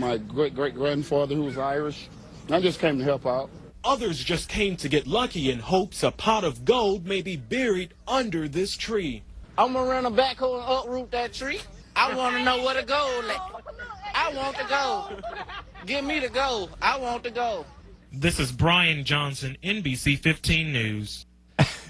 my great-great-grandfather who was Irish. I just came to help out. Others just came to get lucky in hopes a pot of gold may be buried under this tree. I'm going to run a backhoe and uproot that tree. I want to know where the gold is. I want the gold. Give me the gold. I want the gold. This is Brian Johnson, NBC 15 News.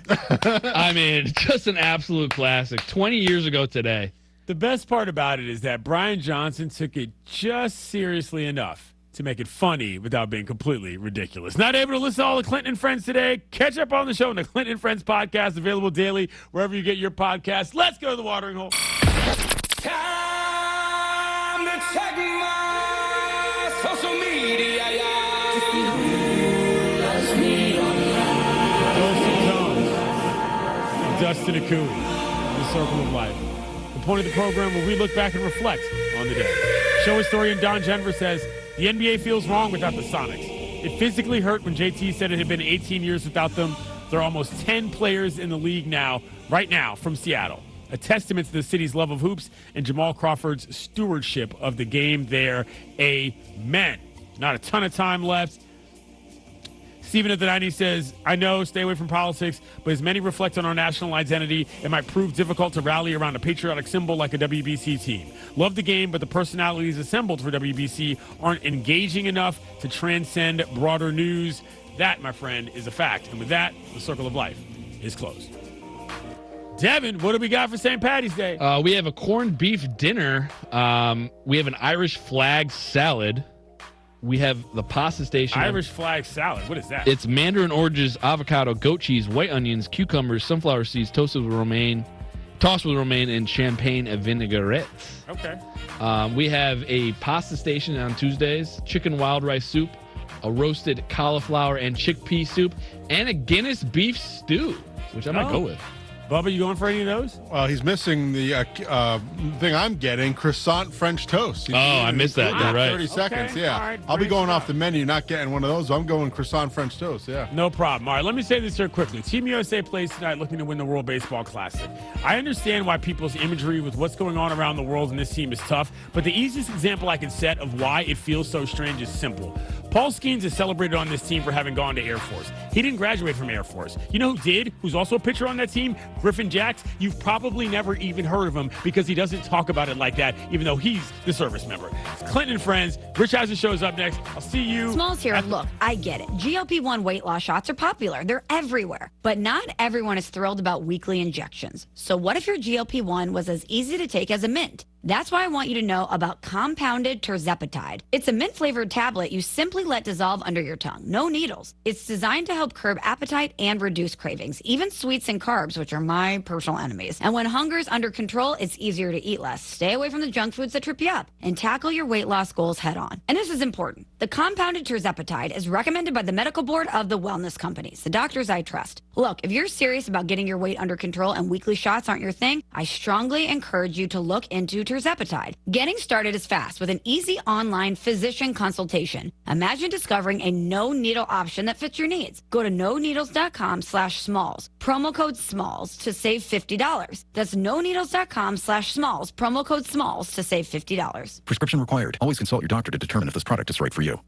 I mean, just an absolute classic. 20 years ago today. The best part about it is that Brian Johnson took it just seriously enough to make it funny without being completely ridiculous. Not able to listen to all the Clinton and Friends today? Catch up on the show on the Clinton and Friends podcast, available daily wherever you get your podcasts. Let's go to the watering hole. Time to check my social media. Dustin Akui, The Circle of Life. The point of the program where we look back and reflect on the day. Show historian Don Jenver says, the NBA feels wrong without the Sonics. It physically hurt when JT said it had been 18 years without them. There are almost 10 players in the league right now, from Seattle. A testament to the city's love of hoops and Jamal Crawford's stewardship of the game there. Amen. Not a ton of time left. Steven at the 90 says, I know, stay away from politics, but as many reflect on our national identity, it might prove difficult to rally around a patriotic symbol like a WBC team. Love the game, but the personalities assembled for WBC aren't engaging enough to transcend broader news. That, my friend, is a fact. And with that, the Circle of Life is closed. Devin, what do we got for St. Paddy's Day? We have a corned beef dinner. We have an Irish flag salad. We have the pasta station. Irish flag salad. What is that? It's mandarin oranges, avocado, goat cheese, white onions, cucumbers, sunflower seeds, tossed with romaine, and champagne vinaigrettes. Okay. We have a pasta station on Tuesdays, chicken wild rice soup, a roasted cauliflower and chickpea soup, and a Guinness beef stew, which I might go with. Bubba, you going for any of those? He's missing the thing I'm getting, croissant French toast. I missed that. You're right. 30 seconds, Okay, yeah. all right, I'll be great going stuff. off the menu, not getting one of those. I'm going croissant French toast, yeah. No problem. All right, let me say this here quickly. Team USA plays tonight looking to win the World Baseball Classic. I understand why people's imagery with what's going on around the world in this team is tough, but the easiest example I can set of why it feels so strange is simple. Paul Skeens is celebrated on this team for having gone to Air Force. He didn't graduate from Air Force. You know who did? Who's also a pitcher on that team? Griffin Jacks. You've probably never even heard of him because he doesn't talk about it like that, even though he's the service member. It's Clinton and Friends. Rich Eisen shows up next. I'll see you. Smalls here. Look, I get it. GLP-1 weight loss shots are popular. They're everywhere. But not everyone is thrilled about weekly injections. So what if your GLP-1 was as easy to take as a mint? That's why I want you to know about compounded terzepatide. It's a mint-flavored tablet you simply let dissolve under your tongue. No needles. It's designed to help curb appetite and reduce cravings, even sweets and carbs, which are my personal enemies. And when hunger's under control, it's easier to eat less. Stay away from the junk foods that trip you up and tackle your weight loss goals head on. And this is important. The compounded terzepatide is recommended by the medical board of the wellness companies, the doctors I trust. Look, if you're serious about getting your weight under control and weekly shots aren't your thing, I strongly encourage you to look into terzepatide. Getting started is fast with an easy online physician consultation. Imagine discovering a no-needle option that fits your needs. Go to noneedles.com/smalls. Promo code SMALLS to save $50. That's noneedles.com/smalls. Promo code SMALLS to save $50. Prescription required. Always consult your doctor to determine if this product is right for you.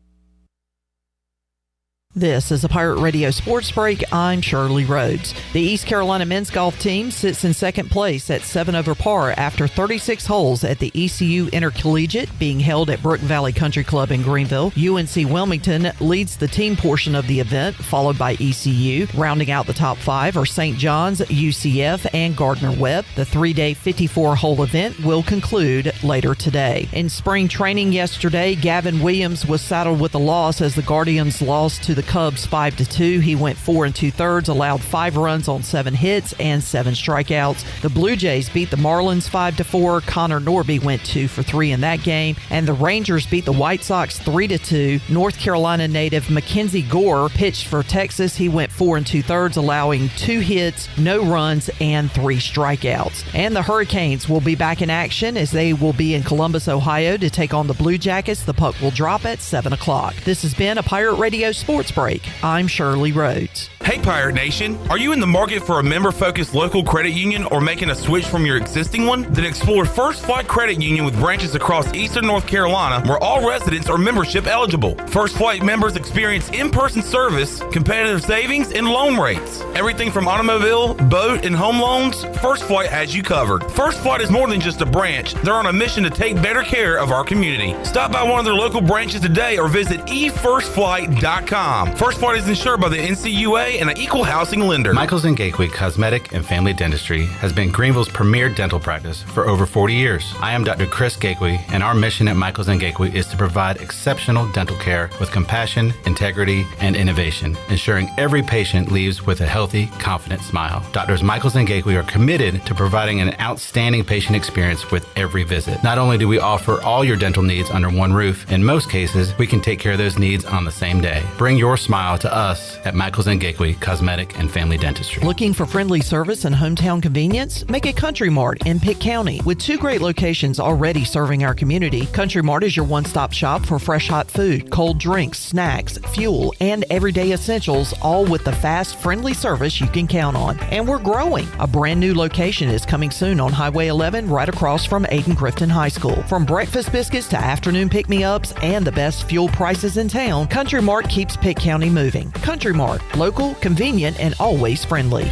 This is a Pirate Radio Sports Break. I'm Shirley Rhodes. The East Carolina men's golf team sits in second place at 7 over par after 36 holes at the ECU Intercollegiate being held at Brook Valley Country Club in Greenville. UNC Wilmington leads the team portion of the event, followed by ECU. Rounding out the top five are St. John's, UCF, and Gardner-Webb. The three-day 54-hole event will conclude later today. In spring training yesterday, Gavin Williams was saddled with a loss as the Guardians lost to the Cubs 5-2. He went 4 2/3, allowed 5 runs on 7 hits and 7 strikeouts. The Blue Jays beat the Marlins 5-4. Connor Norby went 2 for 3 in that game, and the Rangers beat the White Sox 3-2. North Carolina native Mackenzie Gore pitched for Texas. He went 4 2/3, allowing 2 hits, no runs, and 3 strikeouts. And the Hurricanes will be back in action as they will be in Columbus, Ohio to take on the Blue Jackets. The puck will drop at 7 o'clock. This has been a Pirate Radio Sports Break. I'm Shirley Rhodes. Hey Pirate Nation, are you in the market for a member-focused local credit union or making a switch from your existing one? Then explore First Flight Credit Union with branches across Eastern North Carolina where all residents are membership eligible. First Flight members experience in-person service, competitive savings, and loan rates. Everything from automobile, boat, and home loans, First Flight has you covered. First Flight is more than just a branch. They're on a mission to take better care of our community. Stop by one of their local branches today or visit efirstflight.com. First Flight is insured by the NCUA and an equal housing lender. Michaels & Gateway Cosmetic and Family Dentistry has been Greenville's premier dental practice for over 40 years. I am Dr. Chris Gateway, and our mission at Michaels & Gateway is to provide exceptional dental care with compassion, integrity, and innovation, ensuring every patient leaves with a healthy, confident smile. Doctors Michaels & Gateway are committed to providing an outstanding patient experience with every visit. Not only do we offer all your dental needs under one roof, in most cases, we can take care of those needs on the same day. Bring your smile to us at Michaels & Gateway Cosmetic and Family Dentistry. Looking for friendly service and hometown convenience? Make it Country Mart in Pitt County. With 2 great locations already serving our community, Country Mart is your one-stop shop for fresh hot food, cold drinks, snacks, fuel, and everyday essentials, all with the fast, friendly service you can count on. And we're growing. A brand new location is coming soon on Highway 11 right across from Aiden Grifton High School. From breakfast biscuits to afternoon pick-me-ups and the best fuel prices in town, Country Mart keeps Pitt County moving. Country Mart, local, convenient, and always friendly.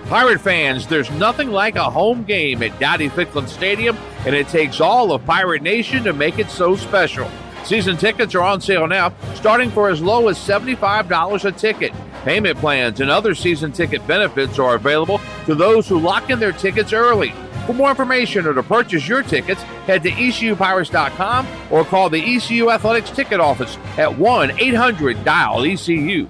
Pirate fans, there's nothing like a home game at Dottie Ficklin Stadium, and it takes all of Pirate Nation to make it so special. Season tickets are on sale now, starting for as low as $75 a ticket. Payment plans and other season ticket benefits are available to those who lock in their tickets early. For more information or to purchase your tickets, head to ECUPirates.com or call the ECU Athletics ticket office at 1-800-DIAL-ECU.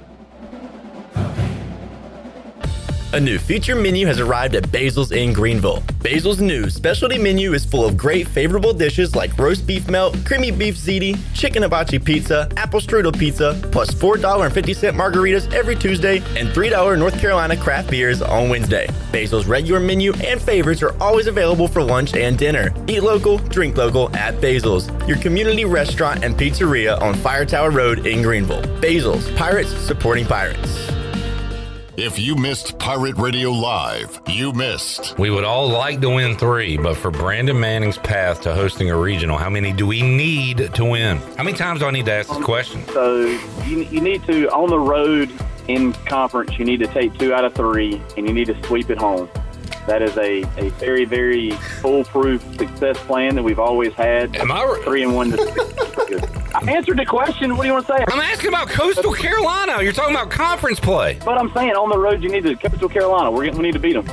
A new feature menu has arrived at Basil's in Greenville. Basil's new specialty menu is full of great favorable dishes like roast beef melt, creamy beef ziti, chicken hibachi pizza, apple strudel pizza, plus $4.50 margaritas every Tuesday and $3 North Carolina craft beers on Wednesday. Basil's regular menu and favorites are always available for lunch and dinner. Eat local, drink local at Basil's, your community restaurant and pizzeria on Fire Tower Road in Greenville. Basil's, Pirates supporting pirates. If you missed Pirate Radio Live, you missed. We would all like to win 3, but for Brandon Manning's path to hosting a regional, how many do we need to win? How many times do I need to ask this question? So you need to, on the road in conference, you need to take 2 out of 3, and you need to sweep it home. That is a very, very foolproof success plan that we've always had. Am I 3-1 to I answered the question. What do you want to say? I'm asking about Coastal Carolina. You're talking about conference play. But I'm saying on the road, you need to Coastal Carolina. We need to beat them.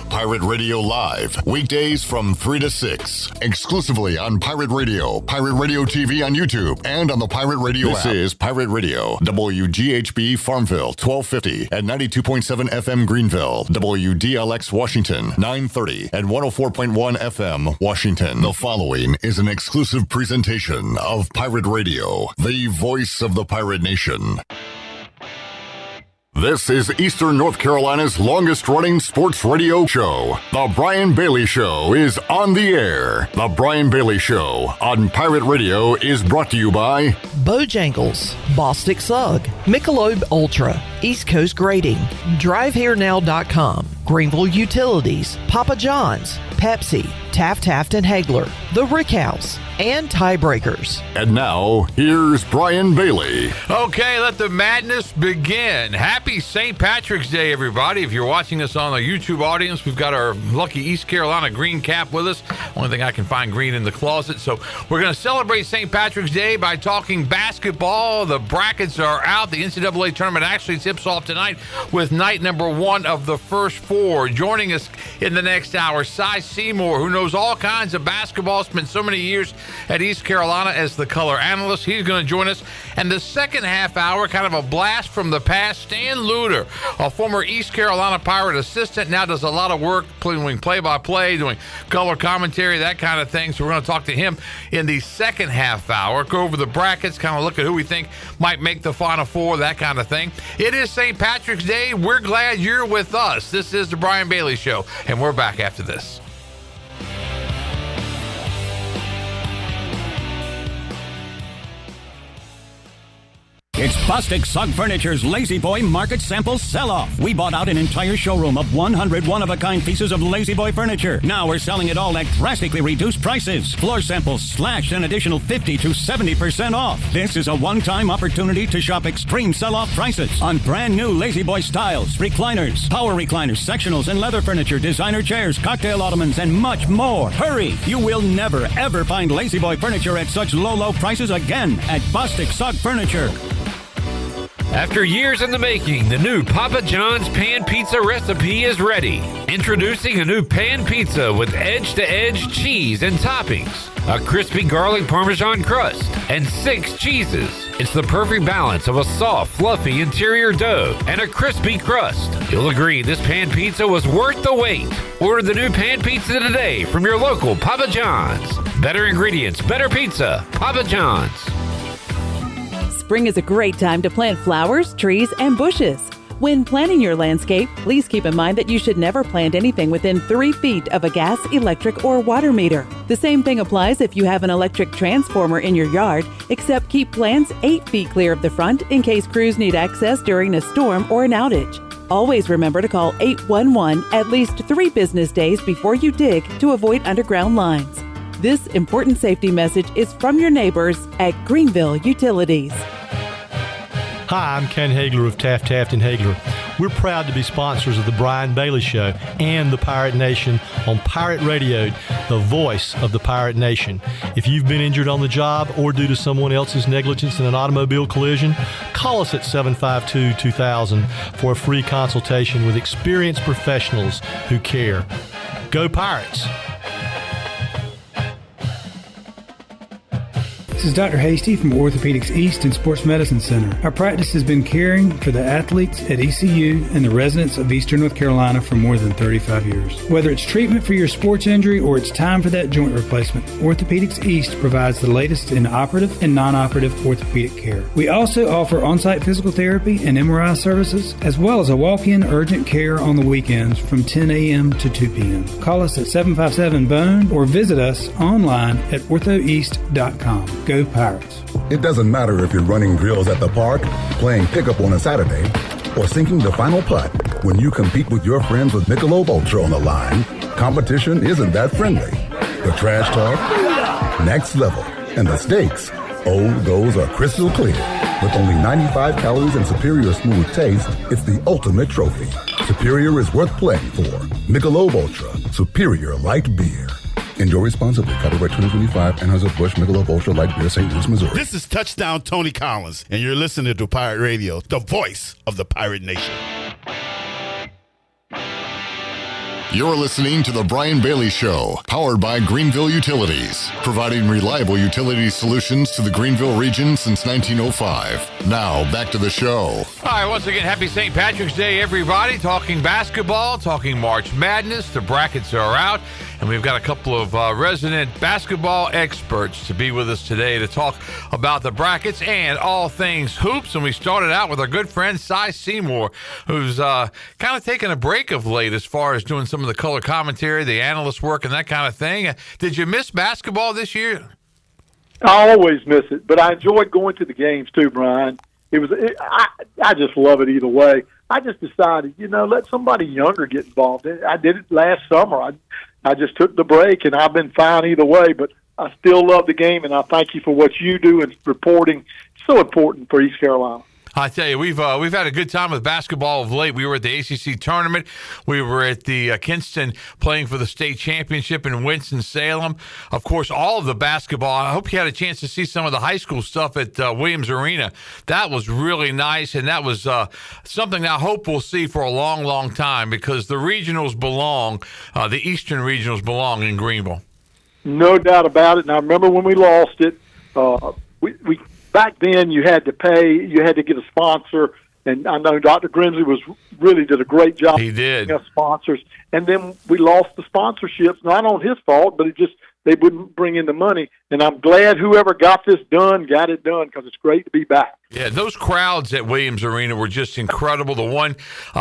Pirate Radio Live, weekdays from 3 to 6, exclusively on Pirate Radio, Pirate Radio TV on YouTube, and on the Pirate Radio app. This is Pirate Radio, WGHB Farmville, 1250 at 92.7 FM Greenville, WDLX Washington, 930 and 104.1 FM Washington. The following is an exclusive presentation of Pirate Radio, the voice of the Pirate Nation. This is Eastern North Carolina's longest-running sports radio show. The Brian Bailey Show is on the air. The Brian Bailey Show on Pirate Radio is brought to you by Bojangles, Bostic Sugg, Michelob Ultra, East Coast Grading, DriveHereNow.com, Greenville Utilities, Papa John's, Pepsi, Taft and Hagler, The Rick House, and Tiebreakers. And now, here's Brian Bailey. Okay, let the madness begin. Happy St. Patrick's Day, everybody. If you're watching us on the YouTube audience, we've got our lucky East Carolina green cap with us. Only thing I can find green in the closet. So we're going to celebrate St. Patrick's Day by talking basketball. The brackets are out. The NCAA tournament actually tips off tonight with night number 1 of the first 4. Joining us in the next hour, Seymour, who knows all kinds of basketball, spent so many years at East Carolina as the color analyst. He's going to join us. And the second half hour, kind of a blast from the past, Stan Lewter, a former East Carolina Pirate assistant, now does a lot of work doing play-by-play, doing color commentary, that kind of thing. So we're going to talk to him in the second half hour, go over the brackets, kind of look at who we think might make the Final Four, that kind of thing. It is St. Patrick's Day. We're glad you're with us. This is the Brian Bailey Show, and we're back after this. It's Bostic Sugg Furniture's Lazy Boy Market Sample Sell-Off. We bought out an entire showroom of 100 one-of-a-kind pieces of Lazy Boy furniture. Now we're selling it all at drastically reduced prices. Floor samples slashed an additional 50 to 70% off. This is a one-time opportunity to shop extreme sell-off prices on brand new Lazy Boy styles, recliners, power recliners, sectionals, and leather furniture, designer chairs, cocktail ottomans, and much more. Hurry! You will never, ever find Lazy Boy furniture at such low prices again at Bostic Sugg Furniture. After years in the making, the new Papa John's Pan Pizza recipe is ready. Introducing a new pan pizza with edge-to-edge cheese and toppings, a crispy garlic parmesan crust, and 6 cheeses. It's the perfect balance of a soft, fluffy interior dough and a crispy crust. You'll agree this pan pizza was worth the wait. Order the new pan pizza today from your local Papa John's. Better ingredients, better pizza. Papa John's. Spring is a great time to plant flowers, trees, and bushes. When planning your landscape, please keep in mind that you should never plant anything within 3 feet of a gas, electric, or water meter. The same thing applies if you have an electric transformer in your yard, except keep plants 8 feet clear of the front in case crews need access during a storm or an outage. Always remember to call 811 at least 3 business days before you dig to avoid underground lines. This important safety message is from your neighbors at Greenville Utilities. Hi, I'm Ken Hagler of Taft Hagler. We're proud to be sponsors of the Brian Bailey Show and the Pirate Nation on Pirate Radio, the voice of the Pirate Nation. If you've been injured on the job or due to someone else's negligence in an automobile collision, call us at 752-2000 for a free consultation with experienced professionals who care. Go Pirates! This is Dr. Hasty from Orthopedics East and Sports Medicine Center. Our practice has been caring for the athletes at ECU and the residents of Eastern North Carolina for more than 35 years. Whether it's treatment for your sports injury or it's time for that joint replacement, Orthopedics East provides the latest in operative and non-operative orthopedic care. We also offer on-site physical therapy and MRI services, as well as a walk-in urgent care on the weekends from 10 a.m. to 2 p.m. Call us at 757-BONE or visit us online at orthoeast.com. Go Pirates. It doesn't matter if you're running drills at the park, playing pickup on a Saturday, or sinking the final putt. When you compete with your friends with Michelob Ultra on the line, competition isn't that friendly. The trash talk, next level, and the stakes, those are crystal clear. With only 95 calories and superior smooth taste, it's the ultimate trophy. Superior is worth playing for. Michelob Ultra, superior light beer. Enjoy responsibly. Copyright 2025. Anheuser-Busch Michelob Ultra Light Beer, St. Louis, Missouri. This is Touchdown Tony Collins, and you're listening to Pirate Radio, the voice of the Pirate Nation. You're listening to The Brian Bailey Show, powered by Greenville Utilities, providing reliable utility solutions to the Greenville region since 1905. Now, back to the show. All right, once again, happy St. Patrick's Day, everybody. Talking basketball, talking March Madness. The brackets are out, and we've got a couple of resident basketball experts to be with us today to talk about the brackets and all things hoops. And we started out with our good friend Seymour, who's kind of taking a break of late as far as doing some of the color commentary, the analyst work, and that kind of thing. Did you miss basketball this year? I always miss it, but I enjoyed going to the games too, Brian. I just love it either way. I just decided, let somebody younger get involved. I did it last summer. I just took the break, and I've been fine either way, but I still love the game, and I thank you for what you do in reporting. It's so important for East Carolina. I tell you, we've had a good time with basketball of late. We were at the ACC tournament. We were at the Kinston playing for the state championship in Winston-Salem. Of course, all of the basketball. I hope you had a chance to see some of the high school stuff at Williams Arena. That was really nice, and that was something I hope we'll see for a long, long time because the regionals belong, the Eastern regionals belong in Greenville. No doubt about it, and I remember when we lost it, we back then, you had to pay, you had to get a sponsor, and I know Dr. Grimsley did a great job. He did. Getting us sponsors, and then we lost the sponsorships, not on his fault, but they wouldn't bring in the money, and I'm glad whoever got this done, got it done, because it's great to be back. Yeah, those crowds at Williams Arena were just incredible. The one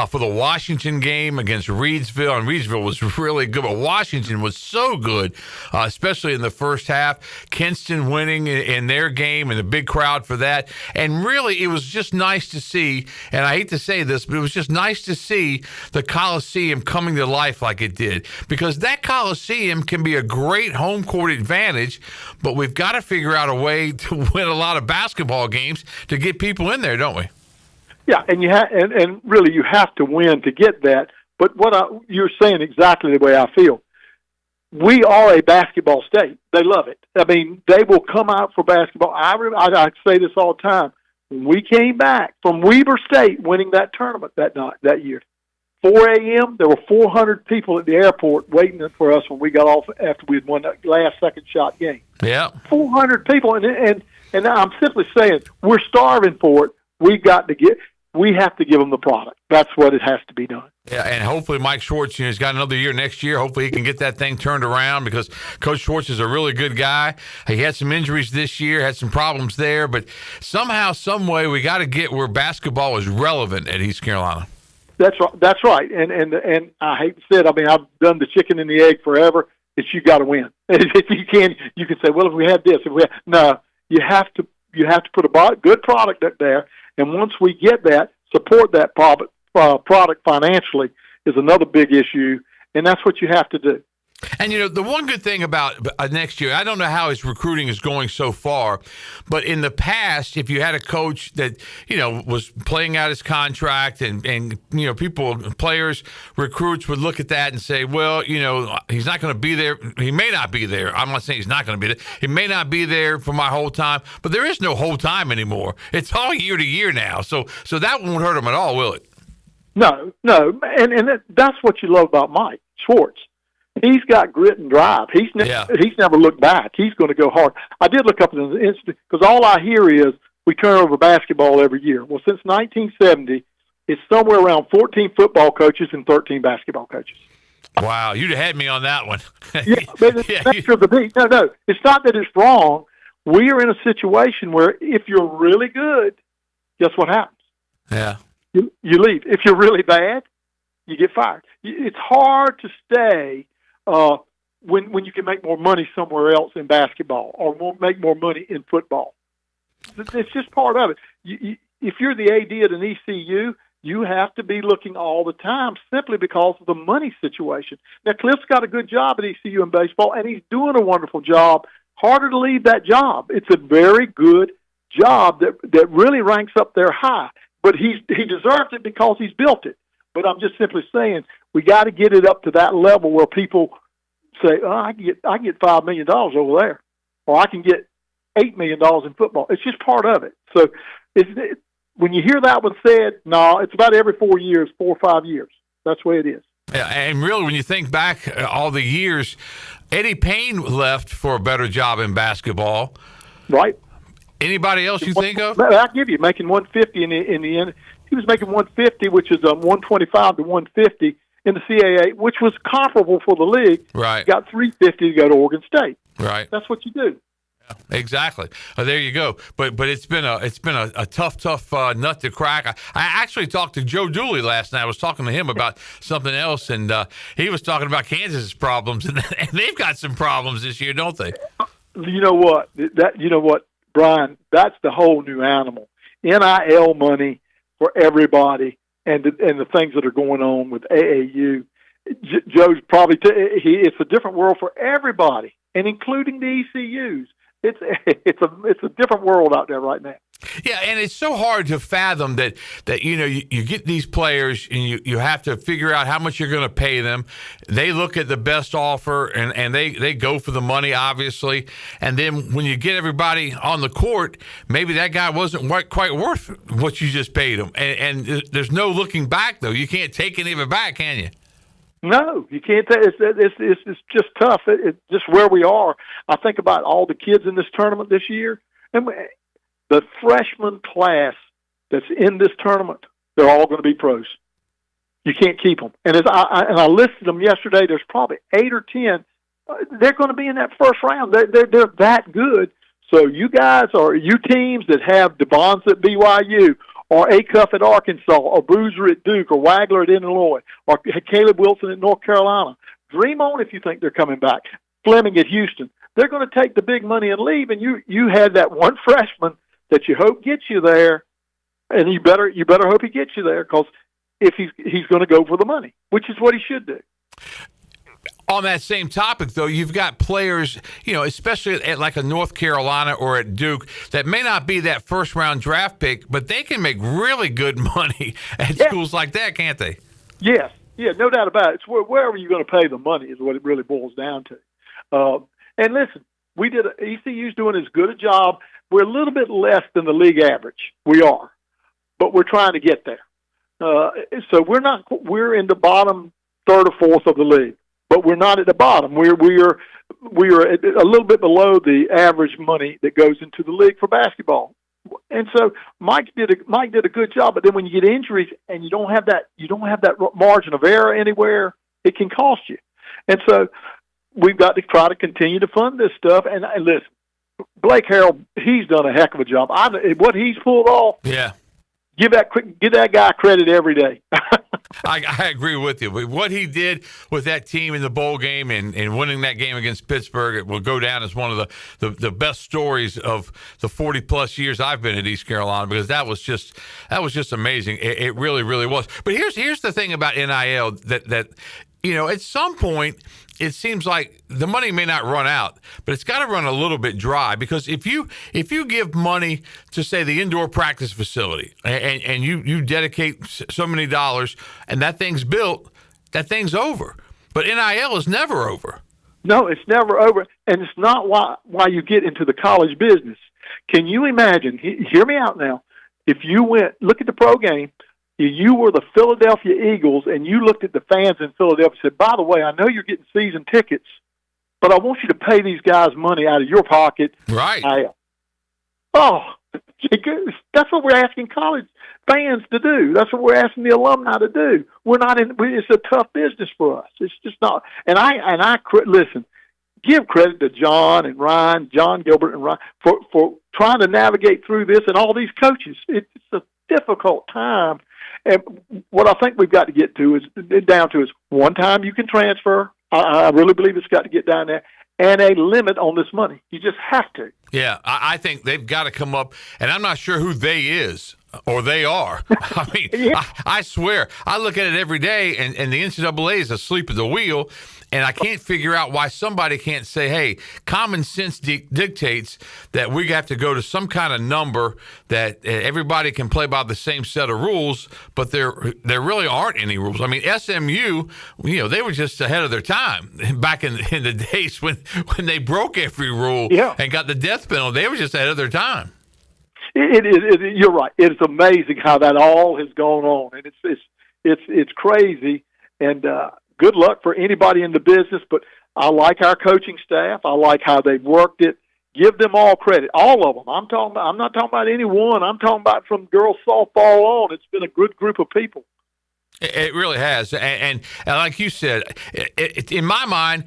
for the Washington game against Reidsville, and Reidsville was really good, but Washington was so good, especially in the first half. Kinston winning in their game and the big crowd for that. And really, it was just nice to see, and I hate to say this, but it was just nice to see the Coliseum coming to life like it did, because that Coliseum can be a great home court advantage, but we've got to figure out a way to win a lot of basketball games to get people in there, don't we? Yeah, and and really you have to win to get that. But you're saying exactly the way I feel. We are a basketball state. They love it. I mean, they will come out for basketball. I say this all the time. When we came back from Weber State winning that tournament that year, 4 a.m., there were 400 people at the airport waiting for us when we got off after we had won that last second shot game. Yeah. 400 people, and I'm simply saying we're starving for it. We have to give them the product. That's what it has to be done. Yeah, and hopefully Mike Schwartz, he's got another year next year. Hopefully he can get that thing turned around, because Coach Schwartz is a really good guy. He had some injuries this year, had some problems there, but somehow, some way, we got to get where basketball is relevant at East Carolina. That's right. And I hate to say it. I mean, I've done the chicken and the egg forever. It's you got to win. If you can say, well, if we had this, no. You have to put a good product up there, and once we get that, support that product financially is another big issue, and that's what you have to do. And, the one good thing about next year, I don't know how his recruiting is going so far, but in the past, if you had a coach that, was playing out his contract and players, recruits would look at that and say, well, he's not going to be there. He may not be there. I'm not saying he's not going to be there. He may not be there for my whole time, but there is no whole time anymore. It's all year to year now. So that won't hurt him at all, will it? No. And that's what you love about Mike Schwartz. He's got grit and drive. He's never looked back. He's going to go hard. I did look up in the instant, because all I hear is we turn over basketball every year. Well, since 1970, it's somewhere around 14 football coaches and 13 basketball coaches. Wow, you'd have had me on that one. Yeah, but no, it's not that it's wrong. We are in a situation where if you're really good, guess what happens? Yeah. You leave. If you're really bad, you get fired. It's hard to stay when you can make more money somewhere else in basketball or make more money in football. It's just part of it. If you're the AD at an ECU, you have to be looking all the time simply because of the money situation. Now, Cliff's got a good job at ECU in baseball, and he's doing a wonderful job. Harder to leave that job. It's a very good job that really ranks up there high. But he deserves it because he's built it. But I'm just simply saying we got to get it up to that level where people say, "Oh, I can get $5 million over there, or I can get $8 million in football." It's just part of it. So when you hear that one said, no, it's about every 4 years, 4 or 5 years. That's the way it is. Yeah, and really, when you think back all the years, Eddie Payne left for a better job in basketball. Right. Anybody else you think of? I'll give you making 150 in the end. He was making 150, which is 125 to 150 in the CAA, which was comparable for the league. Right. Got 350 to go to Oregon State. Right. That's what you do. Yeah, exactly. There you go. But it's been a tough nut to crack. I actually talked to Joe Dooley last night. I was talking to him about something else, and he was talking about Kansas's problems, and they've got some problems this year, don't they? You know what? Brian, that's the whole new animal. NIL money for everybody, and the things that are going on with AAU. Joe's probably it's a different world for everybody, and including the ECUs. It's a different world out there right now. Yeah, and it's so hard to fathom that you get these players and you have to figure out how much you're going to pay them. They look at the best offer and they go for the money, obviously. And then when you get everybody on the court, maybe that guy wasn't quite worth what you just paid him. And there's no looking back, though. You can't take any of it back, can you? No, you can't. It's just tough. It's just where we are. I think about all the kids in this tournament this year, and the freshman class that's in this tournament, they're all going to be pros. You can't keep them. And I listed them yesterday. There's probably 8 or 10. They're going to be in that first round. They're that good. So you teams that have DeBonza at BYU, or Acuff at Arkansas, or Bruiser at Duke, or Wagler at Illinois, or Caleb Wilson at North Carolina, dream on if you think they're coming back. Fleming at Houston. They're going to take the big money and leave, and you had that one freshman that you hope gets you there, and you better hope he gets you there, because if he's going to go for the money, which is what he should do. On that same topic, though, you've got players, especially at like a North Carolina or at Duke, that may not be that first-round draft pick, but they can make really good money at schools like that, can't they? Yes. Yeah, no doubt about it. It's wherever you're going to pay the money is what it really boils down to. And listen, ECU's doing as good a job. We're a little bit less than the league average. We are, but we're trying to get there. So we're in the bottom third or fourth of the league, but we're not at the bottom. We are a little bit below the average money that goes into the league for basketball. And so Mike did a good job, but then when you get injuries and you don't have that margin of error anywhere, it can cost you. And so we've got to try to continue to fund this stuff. And listen, Blake Harrell, he's done a heck of a job. What he's pulled off. Yeah. Give that guy credit every day. I agree with you. But what he did with that team in the bowl game and winning that game against Pittsburgh, it will go down as one of the best stories of the 40-plus years I've been at East Carolina, because that was just amazing. It really, really was. But here's the thing about NIL that at some point it seems like the money may not run out, but it's got to run a little bit dry, because if you give money to, say, the indoor practice facility and you dedicate so many dollars and that thing's built, that thing's over. But NIL is never over. No, it's never over, and it's not why you get into the college business. Can you imagine? Hear me out now. If you look at the pro game, you were the Philadelphia Eagles, and you looked at the fans in Philadelphia and said, by the way, I know you're getting season tickets, but I want you to pay these guys money out of your pocket. Right. That's what we're asking college fans to do. That's what we're asking the alumni to do. It's a tough business for us. It's just not. And listen, give credit to John and Ryan, John Gilbert and Ryan, for trying to navigate through this, and all these coaches. It's a difficult time. And what I think we've got to get down to is one time you can transfer. I really believe it's got to get down there, and a limit on this money. You just have to. Yeah, I think they've got to come up, and I'm not sure who they is or they are. I mean, I swear, I look at it every day, and the NCAA is asleep at the wheel, and I can't figure out why somebody can't say, hey, common sense dictates that we have to go to some kind of number that everybody can play by the same set of rules, but there really aren't any rules. I mean, SMU, they were just ahead of their time back in the days when they broke every rule and got the death penalty. They were just ahead of their time. You're right. It's amazing how that all has gone on, and it's crazy. And good luck for anybody in the business. But I like our coaching staff. I like how they've worked it. Give them all credit, all of them. I'm not talking about any one. I'm talking about from girls softball on. It's been a good group of people. It really has, and like you said, in my mind,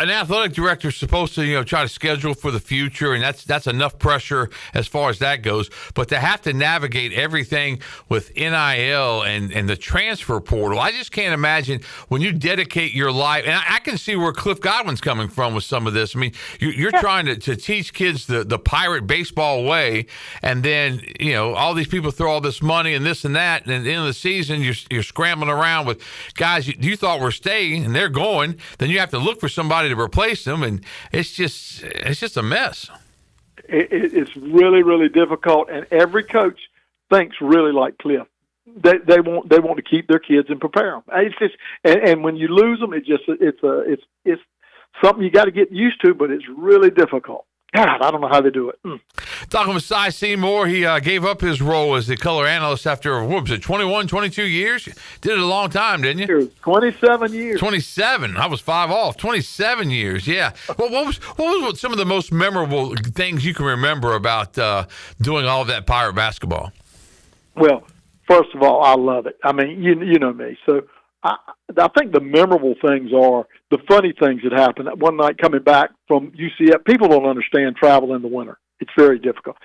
an athletic director is supposed to, try to schedule for the future, and that's enough pressure as far as that goes. But to have to navigate everything with NIL and the transfer portal, I just can't imagine when you dedicate your life. And I can see where Cliff Godwin's coming from with some of this. I mean, you're trying to teach kids the Pirate baseball way, and then all these people throw all this money and this and that, and at the end of the season you're scrambling around with guys you thought were staying and they're going. Then you have to look for somebody to replace them, and it's just a mess. It's really, really difficult, and every coach thinks really like Cliff. They want to keep their kids and prepare them. It's just, and when you lose them, it's something you got to get used to, but it's really difficult. God, I don't know how they do it. Talking with Seymour, he gave up his role as the color analyst after, 21, 22 years? Did it a long time, didn't you? 27 years. 27. I was 5 off. 27 years, yeah. Well, what was some of the most memorable things you can remember about doing all of that Pirate basketball? Well, first of all, I love it. I mean, you know me, so I think the memorable things are the funny things that happened. One night coming back from UCF, people don't understand travel in the winter. It's very difficult.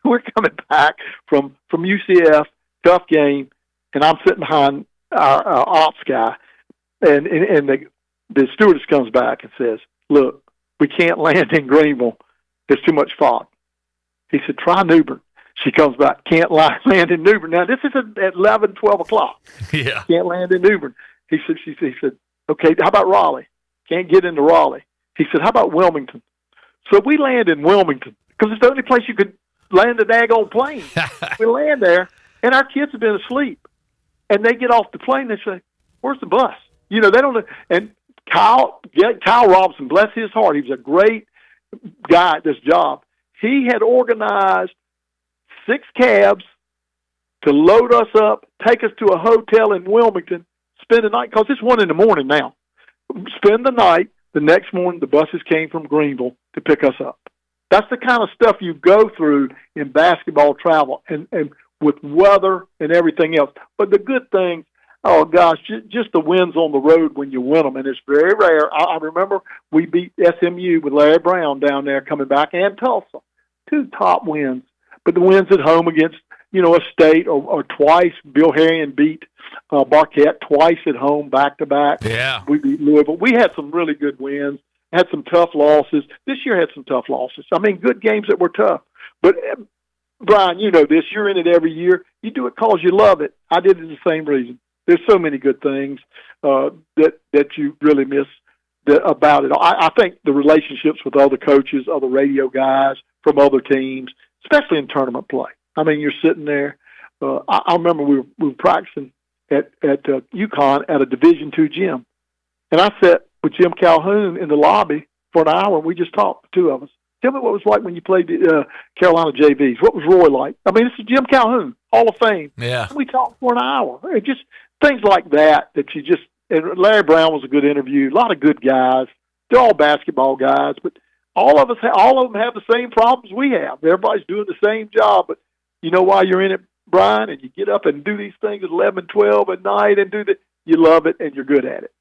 We're coming back from UCF, tough game, and I'm sitting behind our ops guy, and the stewardess comes back and says, "Look, we can't land in Greenville. There's too much fog." He said, "Try New Bern." She comes back, "Can't land in New Bern." Now, this is at 11, 12 o'clock. Yeah. Can't land in New Bern. He said, "Okay, how about Raleigh?" Can't get into Raleigh. He said, "How about Wilmington?" So we land in Wilmington because it's the only place you could land a daggone plane. We land there, and our kids have been asleep. And they get off the plane, they say, "Where's the bus?" They don't know. And Kyle Robinson, bless his heart, he was a great guy at this job. He had organized 6 cabs to load us up, take us to a hotel in Wilmington, spend the night, because it's 1 a.m. now. Spend the night. The next morning, the buses came from Greenville to pick us up. That's the kind of stuff you go through in basketball travel and with weather and everything else. But the good things, oh gosh, just the wins on the road when you win them, and it's very rare. I remember we beat SMU with Larry Brown down there coming back, and Tulsa, 2 top wins. But the wins at home against, a state, or twice, Bill Harrion beat Marquette twice at home, back-to-back. Yeah. We beat Louisville. We had some really good wins, had some tough losses. This year had some tough losses. I mean, good games that were tough. But, Brian, you know this. You're in it every year. You do it because you love it. I did it the same reason. There's so many good things that you really miss about it. I think the relationships with other coaches, other radio guys from other teams, especially in tournament play. I mean, you're sitting there. I remember we were practicing at UConn at a Division II gym, and I sat with Jim Calhoun in the lobby for an hour, and we just talked, the 2 of us. Tell me what it was like when you played the Carolina JVs. What was Roy like? I mean, this is Jim Calhoun, Hall of Fame. Yeah. We talked for an hour. Just things like that you just. And Larry Brown was a good interview. A lot of good guys. They're all basketball guys, but all of them have the same problems we have. Everybody's doing the same job, but you know why you're in it, Brian, and you get up and do these things at 11, 12 at night and you love it and you're good at it.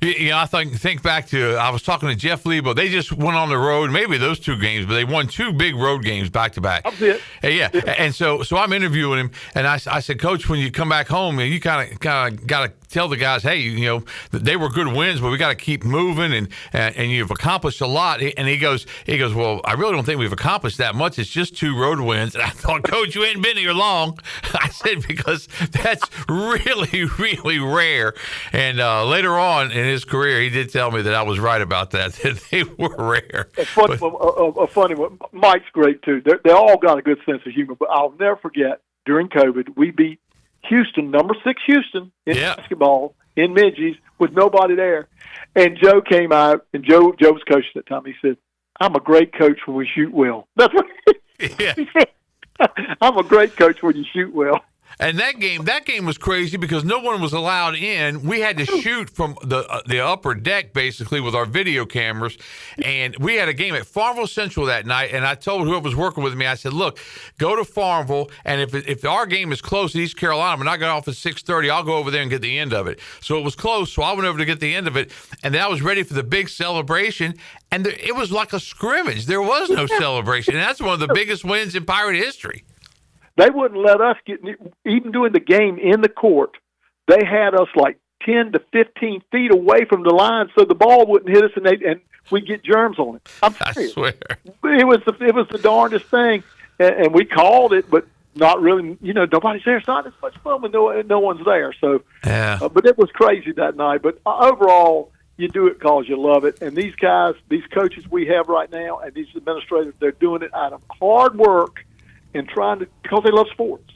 I think back to, I was talking to Jeff Lebo. They just went on the road, maybe those 2 games, but they won 2 big road games back to back. That's it. Yeah. And so I'm interviewing him, and I said, "Coach, when you come back home, you kind of got to tell the guys, hey, they were good wins, but we got to keep moving, and you've accomplished a lot." And he goes, "Well, I really don't think we've accomplished that much. It's just 2 road wins." And I thought, "Coach, you ain't been here long." I said, because that's really, really rare. And later on in his career, he did tell me that I was right about that they were rare. A funny one. Mike's great too. They all got a good sense of humor. But I'll never forget, during COVID, we beat Houston, number 6 Houston in basketball in Minges with nobody there. And Joe came out, and Joe was coaching at the time. He said, "I'm a great coach when we shoot well." That's what he said. "I'm a great coach when you shoot well." And that game was crazy because no one was allowed in. We had to shoot from the upper deck, basically, with our video cameras. And we had a game at Farmville Central that night. And I told whoever was working with me, I said, "Look, go to Farmville. And if our game is close at East Carolina, we're not going off at 6:30. I'll go over there and get the end of it." So it was close. So I went over to get the end of it. And then I was ready for the big celebration. And it was like a scrimmage. There was no celebration. And that's one of the biggest wins in Pirate history. They wouldn't let us get, even doing the game in the court, they had us like 10 to 15 feet away from the line so the ball wouldn't hit us and we'd get germs on it. I swear. It was the darndest thing. And we called it, but not really, nobody's there. It's not as much fun when no one's there. So, yeah. But it was crazy that night. But overall, you do it because you love it. And these guys, these coaches we have right now, and these administrators, they're doing it out of hard work and because they love sports.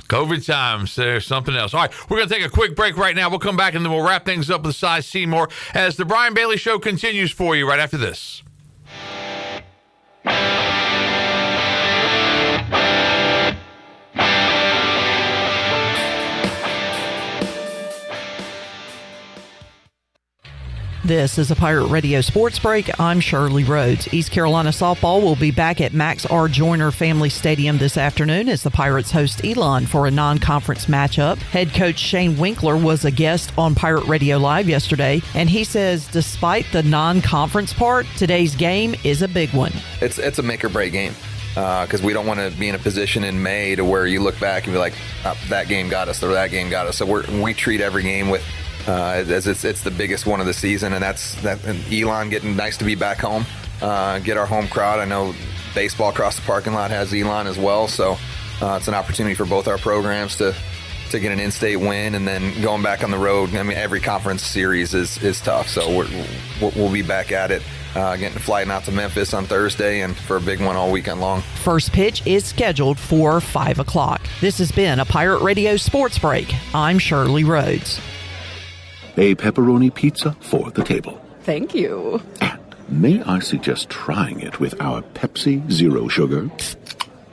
COVID times, there's something else. All right, we're going to take a quick break right now. We'll come back and then we'll wrap things up with Cy Seymour as the Brian Bailey Show continues for you right after this. This is a Pirate Radio Sports Break. I'm Shirley Rhodes. East Carolina softball will be back at Max R. Joyner Family Stadium this afternoon as the Pirates host Elon for a non-conference matchup. Head coach Shane Winkler was a guest on Pirate Radio Live yesterday, and he says despite the non-conference part, today's game is a big one. It's a make-or-break game. Because we don't want to be in a position in May to where you look back and be like, that game got us or that game got us. So we treat every game with as it's the biggest one of the season, and and Elon getting nice to be back home, get our home crowd. I know baseball across the parking lot has Elon as well, so it's an opportunity for both our programs to get an in-state win, and then going back on the road. I mean, every conference series is tough, so we'll be back at it. Getting flying out to Memphis on Thursday and for a big one all weekend long. First pitch is scheduled for 5 o'clock. This has been a Pirate Radio Sports Break. I'm Shirley Rhodes. A pepperoni pizza for the table. Thank you. And may I suggest trying it with our Pepsi Zero Sugar?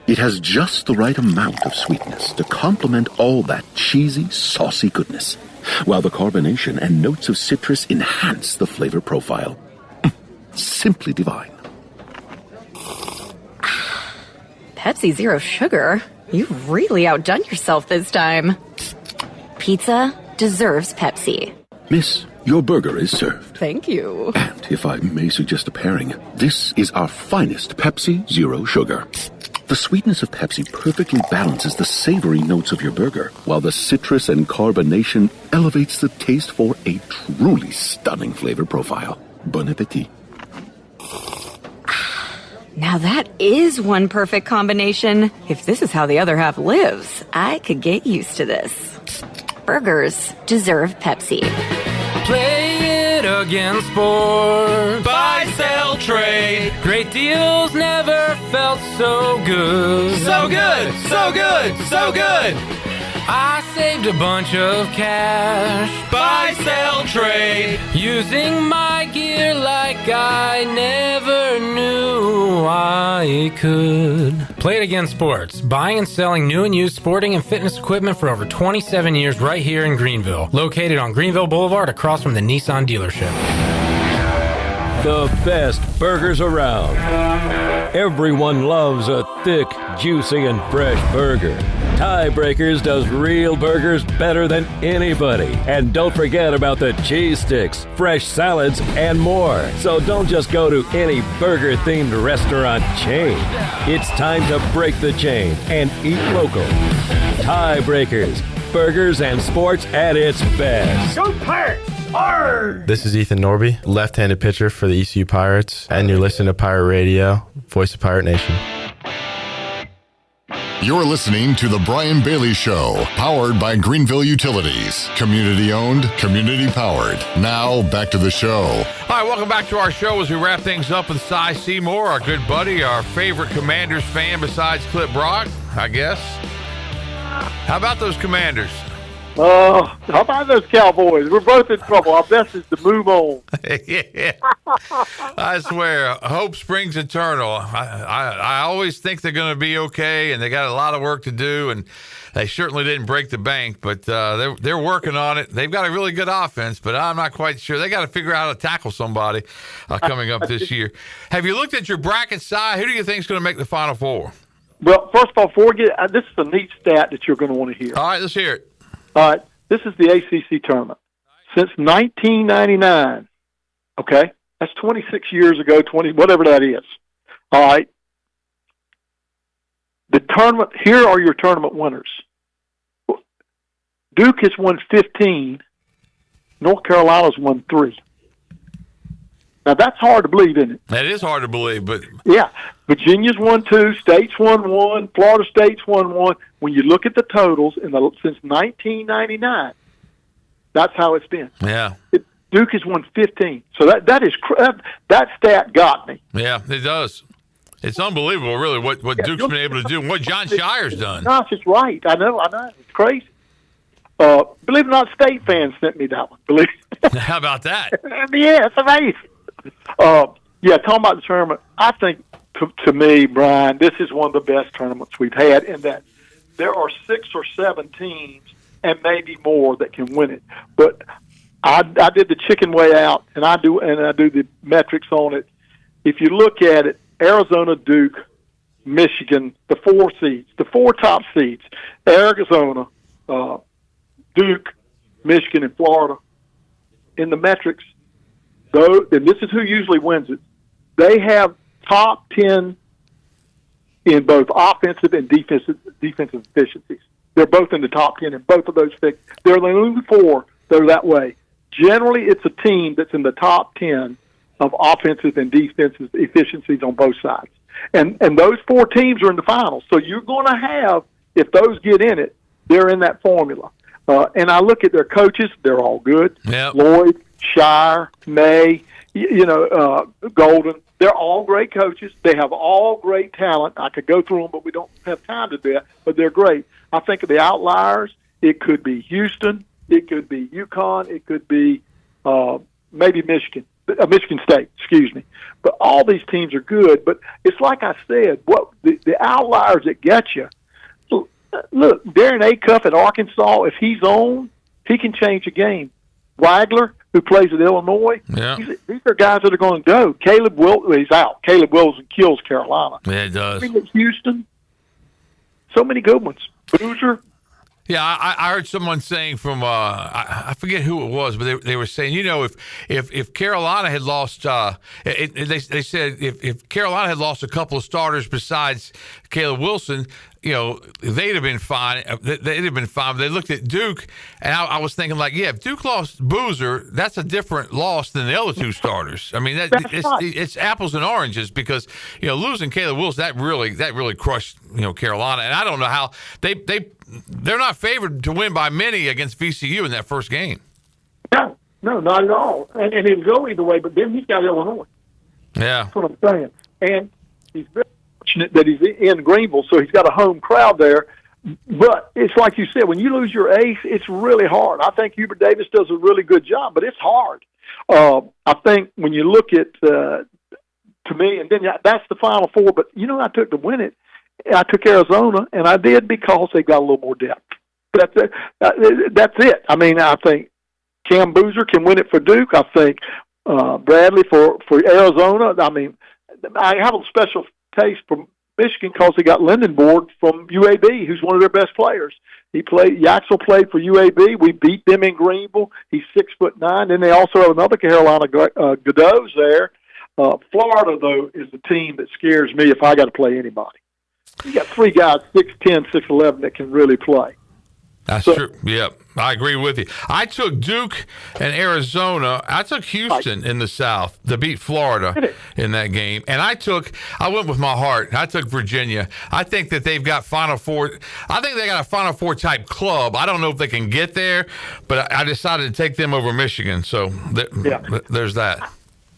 It has just the right amount of sweetness to complement all that cheesy, saucy goodness, while the carbonation and notes of citrus enhance the flavor profile. Simply divine. Pepsi Zero Sugar? You've really outdone yourself this time. Pizza deserves Pepsi. Miss, your burger is served. Thank you. And if I may suggest a pairing, this is our finest Pepsi Zero Sugar. The sweetness of Pepsi perfectly balances the savory notes of your burger, while the citrus and carbonation elevates the taste for a truly stunning flavor profile. Bon appetit. Now that is one perfect combination. If this is how the other half lives, I could get used to this. Burgers deserve Pepsi. Play it again, sport. Buy, sell, trade. Great deals never felt so good. So good, so good, so good. I saved a bunch of cash. Buy, sell, trade. Using my gear like I never knew I could. Play It Again Sports. Buying and selling new and used sporting and fitness equipment for over 27 years right here in Greenville. Located on Greenville Boulevard across from the Nissan dealership. The best burgers around. Everyone loves a thick, juicy, and fresh burger. Tiebreakers does real burgers better than anybody. And don't forget about the cheese sticks, fresh salads, and more. So don't just go to any burger-themed restaurant chain. It's time to break the chain and eat local. Tiebreakers, burgers and sports at its best. Go Pirates! Arr! This is Ethan Norby, left-handed pitcher for the ECU Pirates, and you're listening to Pirate Radio, voice of Pirate Nation. You're listening to The Brian Bailey Show, powered by Greenville Utilities. Community-owned, community-powered. Now, back to the show. All right, welcome back to our show as we wrap things up with Cy Seymour, our good buddy, our favorite Commanders fan besides Clip Brock, I guess. How about those Commanders? How about those Cowboys? We're both in trouble. Our best is to move on. Yeah. I swear, hope springs eternal. I always think they're going to be okay, and they got a lot of work to do, and they certainly didn't break the bank, but they're working on it. They've got a really good offense, but I'm not quite sure. They got to figure out how to tackle somebody coming up this year. Have you looked at your bracket side? Who do you think is going to make the Final Four? Well, first of all, this is a neat stat that you're going to want to hear. All right, let's hear it. All right, this is the ACC tournament. Since 1999, okay, that's 26 years ago, whatever that is. All right, the tournament, here are your tournament winners. Duke has won 15. North Carolina's won 3. Now, that's hard to believe, isn't it? That is hard to believe, but... Yeah. Virginia's won 2, State's won 1, Florida State's won 1. When you look at the totals since 1999, that's how it's been. Yeah. Duke has won 15. So that stat got me. Yeah, it does. It's unbelievable, really, what Duke's been able to do and what John Shire's done. Gosh, it's right. I know. It's crazy. Believe it or not, State fans sent me that one. How about that? Yeah, it's amazing. Talking about the tournament, I think, to me, Brian, this is one of the best tournaments we've had in that there are 6 or 7 teams and maybe more that can win it. But I did the chicken way out, and I do the metrics on it. If you look at it, Arizona, Duke, Michigan, the four top seeds, Arizona, Duke, Michigan, and Florida. In the metrics, though, and this is who usually wins it, they have top 10 in both offensive and defensive efficiencies. They're both in the top 10 in both of those things. They're the only four that are that way. Generally, it's a team that's in the top 10 of offensive and defensive efficiencies on both sides. And those four teams are in the finals. So you're going to have, if those get in it, they're in that formula. And I look at their coaches; they're all good. Yep. Lloyd, Shire, May, Golden. They're all great coaches. They have all great talent. I could go through them, but we don't have time to do that. But they're great. I think of the outliers. It could be Houston. It could be UConn. It could be maybe Michigan State. Excuse me. But all these teams are good. But it's like I said. What the outliers that get you. Look, Darren Acuff at Arkansas, if he's on, he can change a game. Wagler, who plays at Illinois, these are guys that are going to go. Caleb Wilson, he's out. Caleb Wilson kills Carolina. Yeah, it does. Houston, so many good ones. Boozer. Yeah, I heard someone saying from I forget who it was, but they were saying, if Carolina had lost, they said if Carolina had lost a couple of starters besides Caleb Wilson, they'd have been fine. They'd have been fine. But they looked at Duke, and I was thinking if Duke lost Boozer, that's a different loss than the other two starters. I mean, it's apples and oranges because losing Caleb Wilson that really crushed Carolina, and I don't know how they're not favored to win by many against VCU in that first game. No, not at all. And it'll go either way. But then he's got Illinois. Yeah, that's what I'm saying. And he's very fortunate that he's in Greenville, so he's got a home crowd there. But it's like you said, when you lose your ace, it's really hard. I think Hubert Davis does a really good job, but it's hard. I think when you look at, to me, and then that's the Final Four, but I took to win it. I took Arizona, and I did because they got a little more depth. That's it. That's it. I mean, I think Cam Boozer can win it for Duke. I think Bradley for Arizona. I mean, I have a special taste for Michigan because they got Lindenborg from UAB, who's one of their best players. Yaxel played for UAB. We beat them in Greenville. He's 6'9". Then they also have another Carolina Godot's there. Florida, though, is the team that scares me if I got to play anybody. You got three guys, 6'10", 6'11", that can really play. That's true. Yeah, I agree with you. I took Duke and Arizona. I took Houston in the South to beat Florida in that game. And I went with my heart. I took Virginia. I think that they've got Final Four. I think they got a Final Four type club. I don't know if they can get there, but I decided to take them over Michigan. So there's that.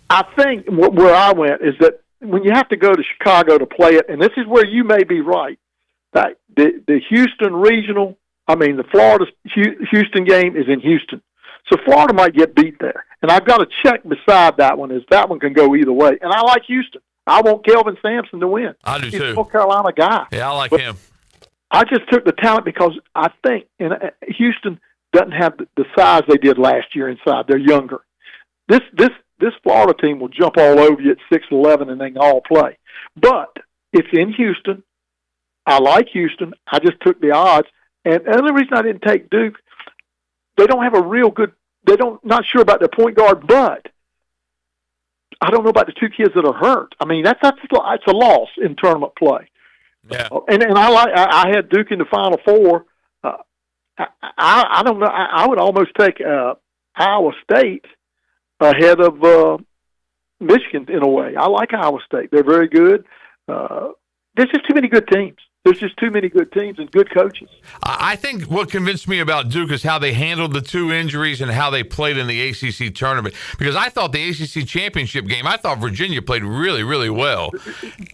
I think where I went is that when you have to go to Chicago to play it, and this is where you may be right, that the Houston regional, the Florida Houston game is in Houston. So Florida might get beat there. And I've got to check beside that one, is that one can go either way. And I like Houston. I want Kelvin Sampson to win. I do too. He's a North Carolina guy. Yeah, I like him. I just took the talent because I think Houston doesn't have the size they did last year inside. They're younger. This Florida team will jump all over you at 6'11", and they can all play. But it's in Houston. I like Houston. I just took the odds. And the only reason I didn't take Duke, they don't have a real good – not sure about their point guard, but I don't know about the two kids that are hurt. I mean, that's a loss in tournament play. Yeah. And I had Duke in the Final Four. I don't know. I would almost take Iowa State ahead of Michigan in a way. I like Iowa State. They're very good. There's just too many good teams. There's just too many good teams and good coaches. I think what convinced me about Duke is how they handled the two injuries and how they played in the ACC tournament. Because I thought the ACC championship game, I thought Virginia played really, really well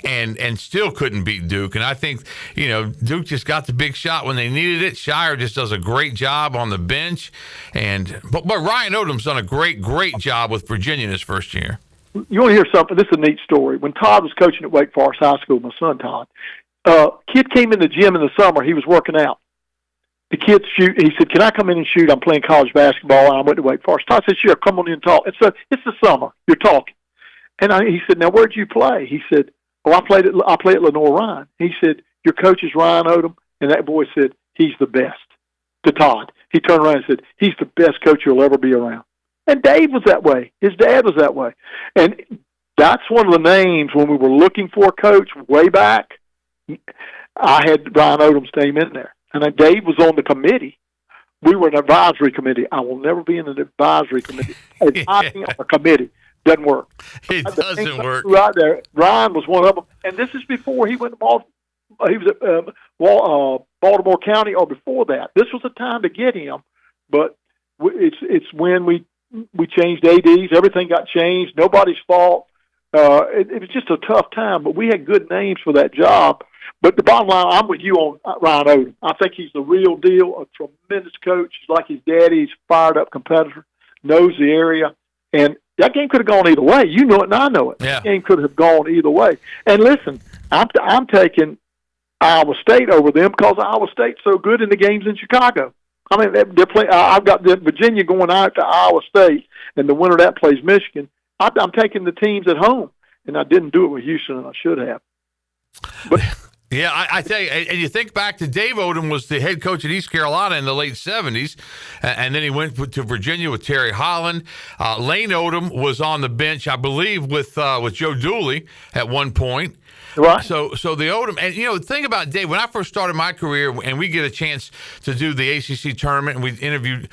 and still couldn't beat Duke. And I think, Duke just got the big shot when they needed it. Shire just does a great job on the bench. But Ryan Odom's done a great, great job with Virginia in his first year. You want to hear something? This is a neat story. When Todd was coaching at Wake Forest High School, my son Todd, kid came in the gym in the summer. He was working out. the kids shoot. He said, "Can I come in and shoot? I'm playing college basketball." And I went to Wake Forest. Todd said, "Sure, come on in and talk." And so it's the summer. You're talking. And he said, "Now, where'd you play?" He said, "Oh, I played at Lenore-Ryan." He said, "Your coach is Ryan Odom?" And that boy said, "He's the best." To Todd. He turned around and said, "He's the best coach you'll ever be around." And Dave was that way. His dad was that way. And that's one of the names when we were looking for a coach way back. I had Ryan Odom's name in there. And then Dave was on the committee. We were an advisory committee. I will never be in an advisory committee. Advising on a committee doesn't work. It doesn't work. Right there. Ryan was one of them. And this is before he went to Baltimore. He was at Baltimore County, or before that. This was a time to get him, but it's when we changed ADs. Everything got changed. Nobody's fault. It was just a tough time, but we had good names for that job. But the bottom line, I'm with you on Ryan Odom. I think he's the real deal, a tremendous coach. He's like his daddy. He's a fired-up competitor, knows the area. And that game could have gone either way. You know it and I know it. Yeah. That game could have gone either way. And listen, I'm taking Iowa State over them because Iowa State's so good in the games in Chicago. I mean, they're playing. I've got Virginia going out to Iowa State, and the winner of that plays Michigan. I'm taking the teams at home, and I didn't do it with Houston, and I should have. But yeah, I tell you, and you think back to Dave Odom was the head coach at East Carolina in the late 70s, and then he went to Virginia with Terry Holland. Lane Odom was on the bench, I believe, with Joe Dooley at one point. Right. So the Odom, and the thing about Dave, when I first started my career, and we get a chance to do the ACC tournament, and we interviewed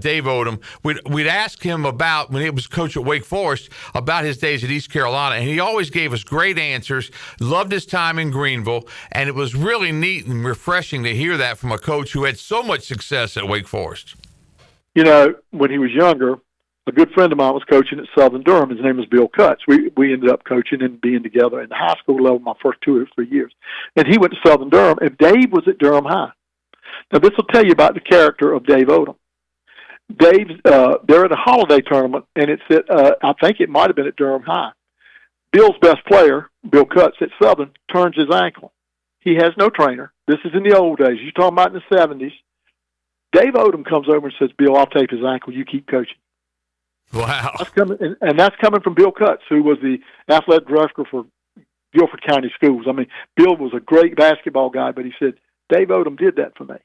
Dave Odom, we'd ask him about, when he was coach at Wake Forest, about his days at East Carolina, and he always gave us great answers, loved his time in Greenville, and it was really neat and refreshing to hear that from a coach who had so much success at Wake Forest. When he was younger, a good friend of mine was coaching at Southern Durham. His name was Bill Cutts. We ended up coaching and being together in the high school level my first 2 or 3 years. And he went to Southern Durham, and Dave was at Durham High. Now, this will tell you about the character of Dave Odom. They're at a holiday tournament, and it's at, I think it might have been at Durham High. Bill's best player, Bill Cutts at Southern, turns his ankle. He has no trainer. This is in the old days. You're talking about in the 70s. Dave Odom comes over and says, "Bill, I'll tape his ankle. You keep coaching." Wow. That's coming from Bill Cutts, who was the athletic director for Guilford County Schools. I mean, Bill was a great basketball guy, but he said, Dave Odom did that for me.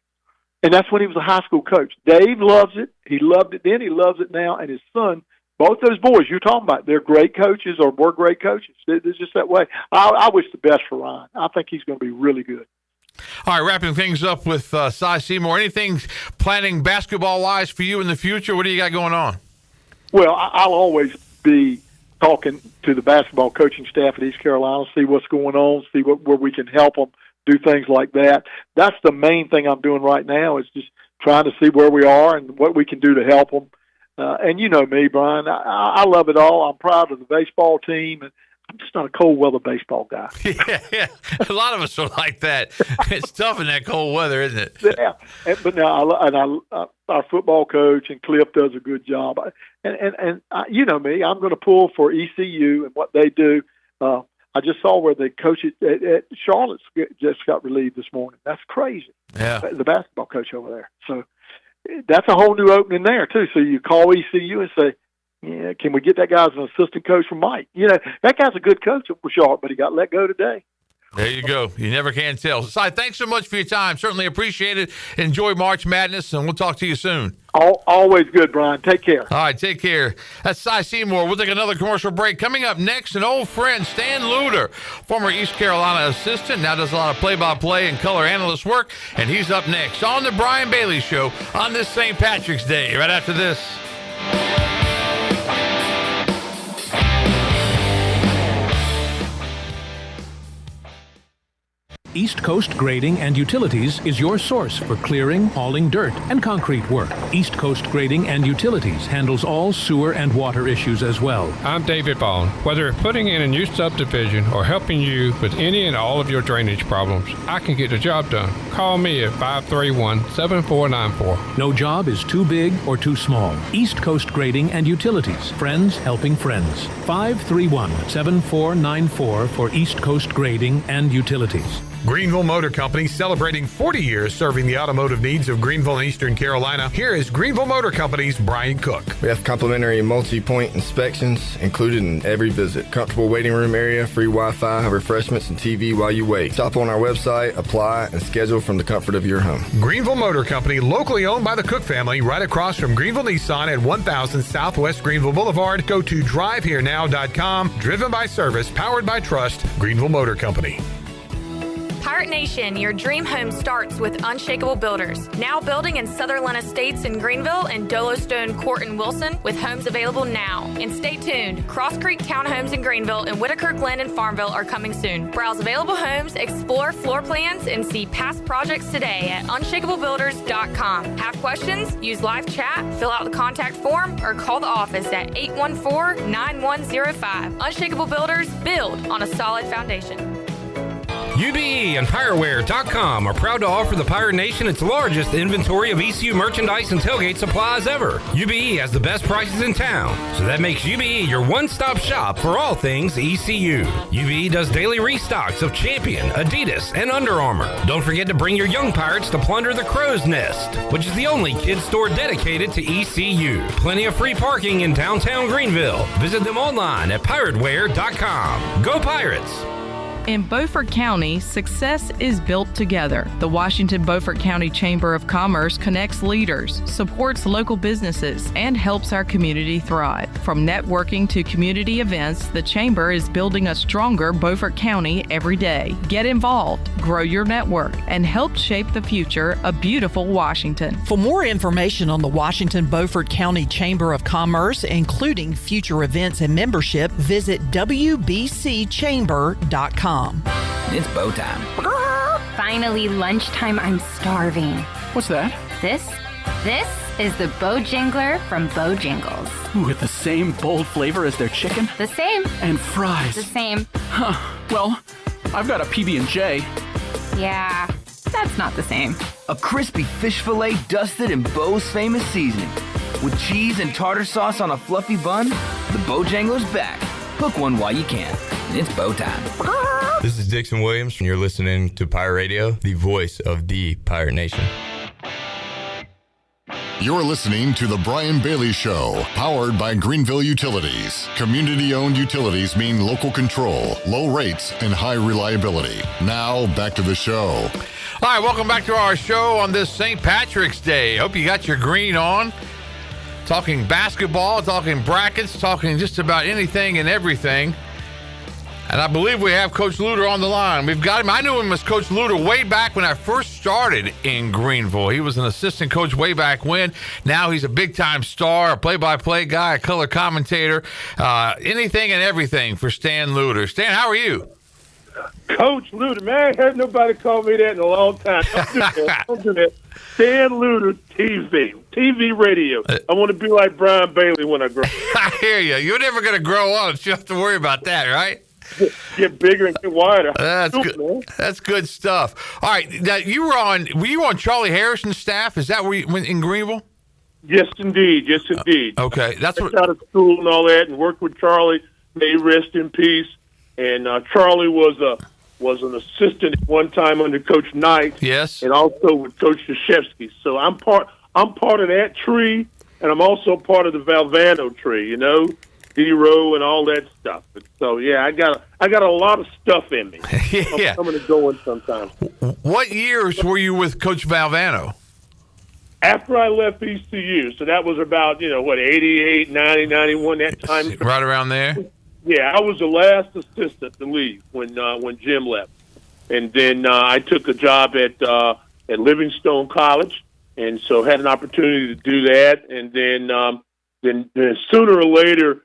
And that's when he was a high school coach. Dave loves it. He loved it then. He loves it now. And his son, both those boys you're talking about, they're great coaches or were great coaches. It's just that way. I wish the best for Ryan. I think he's going to be really good. All right, wrapping things up with Cy Seymour. Anything planning basketball-wise for you in the future? What do you got going on? Well, I'll always be talking to the basketball coaching staff at East Carolina, see what's going on, see where we can help them do things like that. That's the main thing I'm doing right now, is just trying to see where we are and what we can do to help them. And you know me, Brian, I love it all. I'm proud of the baseball team, and I'm just not a cold weather baseball guy. Yeah. A lot of us are like that. It's tough in that cold weather, isn't it? Yeah. But now, our football coach and Cliff does a good job. And you know me, I'm going to pull for ECU and what they do. I just saw where the coach at Charlotte just got relieved this morning. That's crazy. Yeah. The basketball coach over there. So that's a whole new opening there, too. So you call ECU and say, yeah, can we get that guy as an assistant coach from Mike? You know, that guy's a good coach for Charlotte, but he got let go today. There you go. You never can tell. Cy, thanks so much for your time. Certainly appreciate it. Enjoy March Madness, and we'll talk to you soon. Always good, Brian. Take care. All right, take care. That's Cy Seymour. We'll take another commercial break. Coming up next, an old friend, Stan Lewter, former East Carolina assistant, now does a lot of play-by-play and color analyst work, and he's up next on the Brian Bailey Show on this St. Patrick's Day. Right after this. East Coast Grading and Utilities is your source for clearing, hauling dirt, and concrete work. East Coast Grading and Utilities handles all sewer and water issues as well. I'm David Bond. Whether putting in a new subdivision or helping you with any and all of your drainage problems, I can get the job done. Call me at 531-7494. No job is too big or too small. East Coast Grading and Utilities. Friends helping friends. 531-7494 for East Coast Grading and Utilities. Greenville Motor Company, celebrating 40 years serving the automotive needs of Greenville and Eastern Carolina. Here is Greenville Motor Company's Brian Cook. We have complimentary multi-point inspections included in every visit. Comfortable waiting room area, free Wi-Fi, refreshments, and TV while you wait. Shop on our website, apply, and schedule from the comfort of your home. Greenville Motor Company, locally owned by the Cook family, right across from Greenville Nissan at 1000 Southwest Greenville Boulevard. Go to driveherenow.com. Driven by service, powered by trust. Greenville Motor Company. Pirate Nation, your dream home starts with Unshakable Builders. Now building in Sutherland Estates in Greenville and Dolostone Court in Wilson, with homes available now. And stay tuned, Cross Creek Townhomes in Greenville and Whitaker Glen in Farmville are coming soon. Browse available homes, explore floor plans, and see past projects today at unshakablebuilders.com. Have questions? Use live chat, fill out the contact form, or call the office at 814-9105. Unshakable Builders, build on a solid foundation. UBE and PirateWare.com are proud to offer the Pirate Nation its largest inventory of ECU merchandise and tailgate supplies ever. UBE has the best prices in town, so that makes UBE your one-stop shop for all things ECU. UBE does daily restocks of Champion, Adidas, and Under Armour. Don't forget to bring your young pirates to plunder the Crow's Nest, which is the only kids store dedicated to ECU. Plenty of free parking in downtown Greenville. Visit them online at PirateWare.com. Go Pirates! In Beaufort County, success is built together. The Washington Beaufort County Chamber of Commerce connects leaders, supports local businesses, and helps our community thrive. From networking to community events, the Chamber is building a stronger Beaufort County every day. Get involved, grow your network, and help shape the future of beautiful Washington. For more information on the Washington Beaufort County Chamber of Commerce, including future events and membership, visit wbcchamber.com. It's bow time. Finally, lunchtime. I'm starving. What's that? This is the Bojangler from Bojangles. With the same bold flavor as their chicken? The same. And fries? The same. Huh. Well, I've got a PB&J. Yeah, that's not the same. A crispy fish fillet dusted in Bo's famous seasoning. With cheese and tartar sauce on a fluffy bun, the Bojangler's back. Hook one while you can. It's bow time. This is Dixon Williams, and you're listening to Pirate Radio, the voice of the Pirate Nation. You're listening to The Brian Bailey Show, powered by Greenville Utilities. Community-owned utilities mean local control, low rates, and high reliability. Now, back to the show. All right, welcome back to our show on this St. Patrick's Day. Hope you got your green on. Talking basketball, talking brackets, talking just about anything and everything. And I believe we have Coach Lewter on the line. We've got him. I knew him as Coach Lewter way back when I first started in Greenville. He was an assistant coach way back when. Now he's a big-time star, a play-by-play guy, a color commentator, anything and everything for Stan Lewter. Stan, how are you? Coach Lewter, man, I ain't heard nobody call me that in a long time. Don't do that. Stan Lewter TV radio. I want to be like Brian Bailey when I grow up. I hear you. You're never going to grow up, so you don't have to worry about that, right? Get bigger and get wider. That's good. Man. That's good stuff. All right, now were you on Charlie Harrison's staff? Is that where you went in Greenville? Yes, indeed. Yes, indeed. Okay, that's what. Out of school and all that, and worked with Charlie. May he rest in peace. And Charlie was an assistant at one time under Coach Knight. Yes, and also with Coach Krzyzewski. So I'm part of that tree, and I'm also part of the Valvano tree. You know. D-Row and all that stuff. So yeah, I got a lot of stuff in me. Yeah, I'm coming and going sometimes. What years were you with Coach Valvano? After I left ECU, so that was about 88, 90, 91, that time. Right around there. Yeah, I was the last assistant to leave when Jim left, and then I took a job at Livingstone College, and so had an opportunity to do that, and then sooner or later.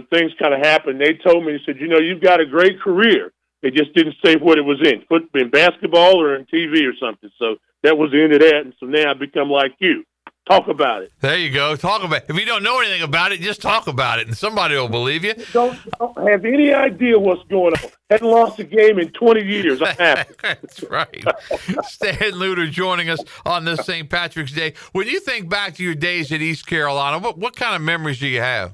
Things kind of happened. They told me, they said, you've got a great career. They just didn't say what it was in basketball or in TV or something. So that was the end of that. And so now I've become like you. Talk about it. There you go. Talk about it. If you don't know anything about it, just talk about it, and somebody will believe you. Don't have any idea what's going on. Hadn't lost a game in 20 years. I'm happy. That's right. Stan Lewter joining us on this St. Patrick's Day. When you think back to your days at East Carolina, what kind of memories do you have?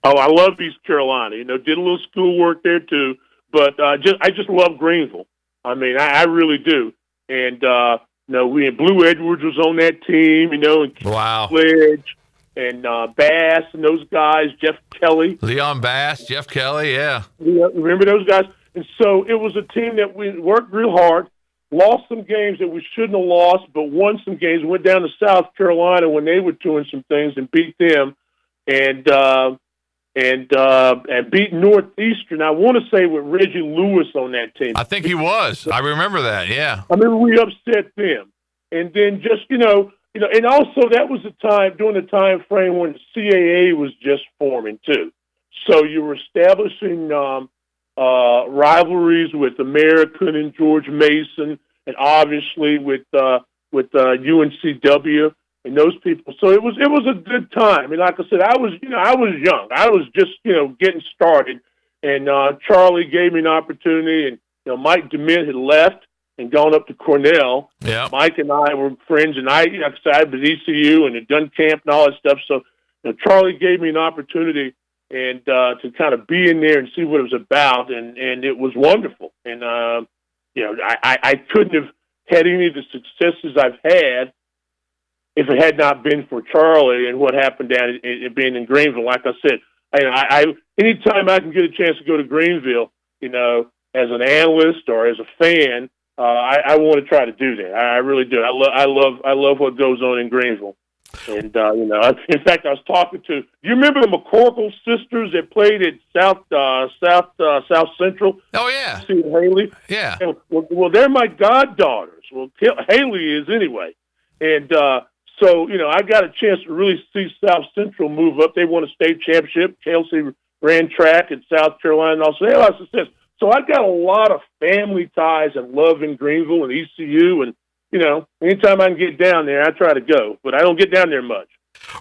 Oh, I love East Carolina. Did a little schoolwork there too, but I just love Greenville. I mean, I really do. And, we had Blue Edwards was on that team, and wow. Sledge and Bass and those guys, Jeff Kelly. Leon Bass, Jeff Kelly, yeah. Remember those guys? And so it was a team that we worked real hard, lost some games that we shouldn't have lost, but won some games. Went down to South Carolina when they were doing some things and beat them, and beat Northeastern. I want to say with Reggie Lewis on that team. I think he was. I remember that, yeah. I remember we upset them. And then just, and also that was the time, during the time frame when the CAA was just forming too. So you were establishing rivalries with American and George Mason, and obviously with UNCW and those people. So it was a good time. And like I said, I was young. I was just, getting started. And Charlie gave me an opportunity, and Mike DeMint had left and gone up to Cornell. Yeah. Mike and I were friends, and I was at ECU and had done camp and all that stuff. So Charlie gave me an opportunity and to kind of be in there and see what it was about, and it was wonderful. And I couldn't have had any of the successes I've had if it had not been for Charlie and what happened down in being in Greenville. Like I said, I anytime I can get a chance to go to Greenville, as an analyst or as a fan, I want to try to do that. I really do. I love what goes on in Greenville. And in fact, I was talking to. Do you remember the McCorkle sisters that played at South Central? Oh yeah, Steve and Haley. Yeah. Well, they're my goddaughters. Well, Haley is anyway, and so I got a chance to really see South Central move up. They won a state championship. Kelsey ran track at South Carolina, and also they had a lot of success. So I got a lot of family ties and love in Greenville and ECU, and anytime I can get down there, I try to go, but I don't get down there much.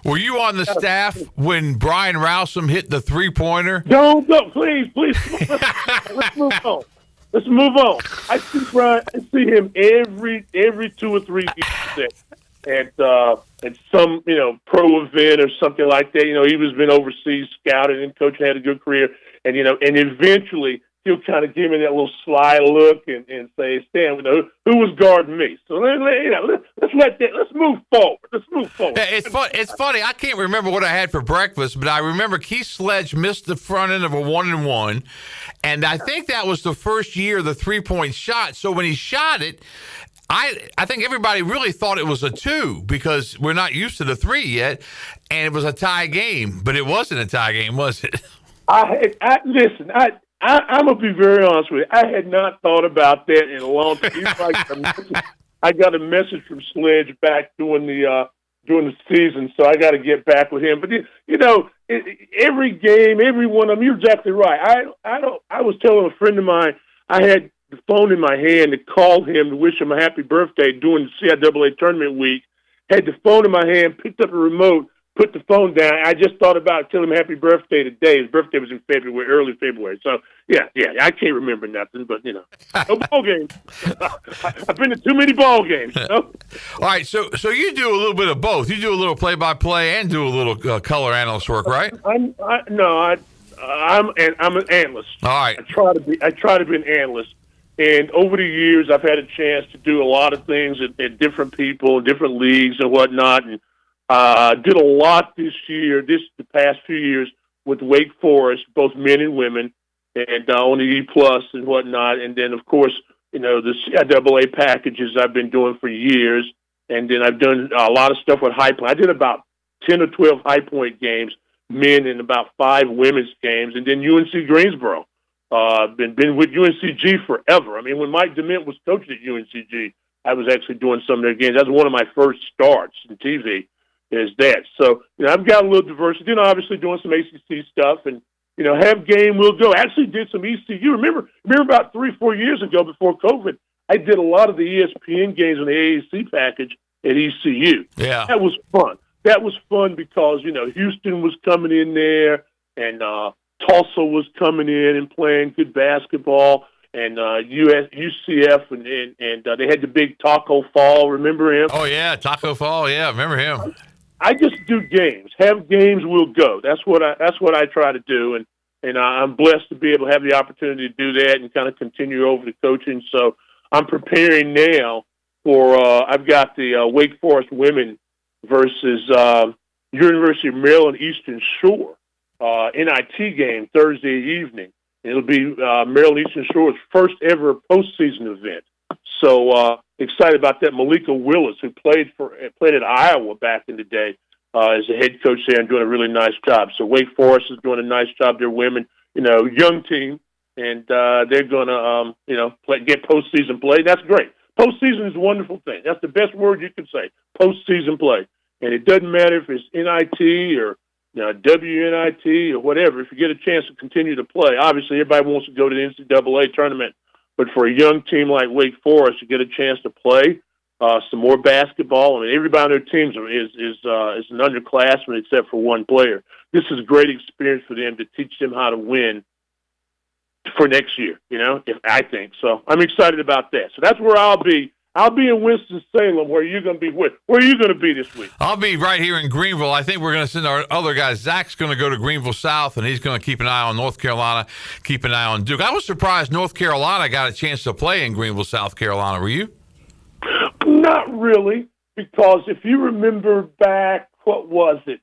Were you on the staff when Brian Rousum hit the three-pointer? Don't go, please. Let's move on. I see Brian. I see him every 2 or 3 weeks at some pro event or something like that. He was been overseas scouting and coaching, had a good career, and eventually he'll kind of give me that little sly look and say, Stan, who was guarding me? So let's move forward. Yeah, it's funny. I can't remember what I had for breakfast, but I remember Keith Sledge missed the front end of a 1-and-1, and I think that was the first year of the 3-point shot. So when he shot it, I think everybody really thought it was a 2 because we're not used to the 3 yet, and it was a tie game, but it wasn't a tie game, was it? Listen, I'm going to be very honest with you. I had not thought about that in a long time. I got a message from Sledge back during the season, so I got to get back with him. But, every game, every one of them, you're exactly right. I was telling a friend of mine, I had the phone in my hand to call him to wish him a happy birthday during the CIAA tournament week. Had the phone in my hand, picked up a remote, put the phone down. I just thought about telling him happy birthday today. His birthday was in February, early February. So, yeah, I can't remember nothing, but, no ball games. I've been to too many ball games. All right, so you do a little bit of both. You do a little play-by-play and do a little color analyst work, right? I'm an analyst. All right. I try to be an analyst. And over the years, I've had a chance to do a lot of things at different people, different leagues and whatnot, and did a lot the past few years with Wake Forest, both men and women, and on the E+ and whatnot. And then, of course, the CIAA packages I've been doing for years. And then I've done a lot of stuff with High Point. I did about 10 or 12 High Point games, men, and about 5 women's games. And then UNC Greensboro. Been with UNCG forever. I mean, when Mike DeMint was coaching at UNCG, I was actually doing some of their games. That was one of my first starts in TV. Is that so? I've got a little diversity. Then obviously doing some ACC stuff, and have game will go. Actually did some ECU. Remember about 3-4 years ago before COVID, I did a lot of the ESPN games on the AAC package at ECU. Yeah, that was fun. That was fun because Houston was coming in there, and Tulsa was coming in and playing good basketball, and UCF, and they had the big Taco Fall. Remember him? Oh yeah, Taco Fall. Yeah, remember him. I just do games. Have games will go. That's what I try to do, and I'm blessed to be able to have the opportunity to do that and kind of continue over to coaching. So I'm preparing now for. I've got the Wake Forest women versus University of Maryland Eastern Shore NIT game Thursday evening. It'll be Maryland Eastern Shore's first ever postseason event. So excited about that. Malika Willis, who played at Iowa back in the day, is the head coach there and doing a really nice job. So Wake Forest is doing a nice job. They're women, young team, and they're going to get postseason play. That's great. Postseason is a wonderful thing. That's the best word you can say. Postseason play, and it doesn't matter if it's NIT or WNIT or whatever. If you get a chance to continue to play, obviously everybody wants to go to the NCAA tournament. But for a young team like Wake Forest to get a chance to play some more basketball, I mean, everybody on their teams is an underclassman except for one player. This is a great experience for them to teach them how to win for next year, I think. So I'm excited about that. So that's where I'll be. I'll be in Winston-Salem. Where are you going to be? Where are you going to be this week? I'll be right here in Greenville. I think we're going to send our other guy. Zach's going to go to Greenville South, and he's going to keep an eye on North Carolina, keep an eye on Duke. I was surprised North Carolina got a chance to play in Greenville, South Carolina. Were you? Not really, because if you remember back, what was it,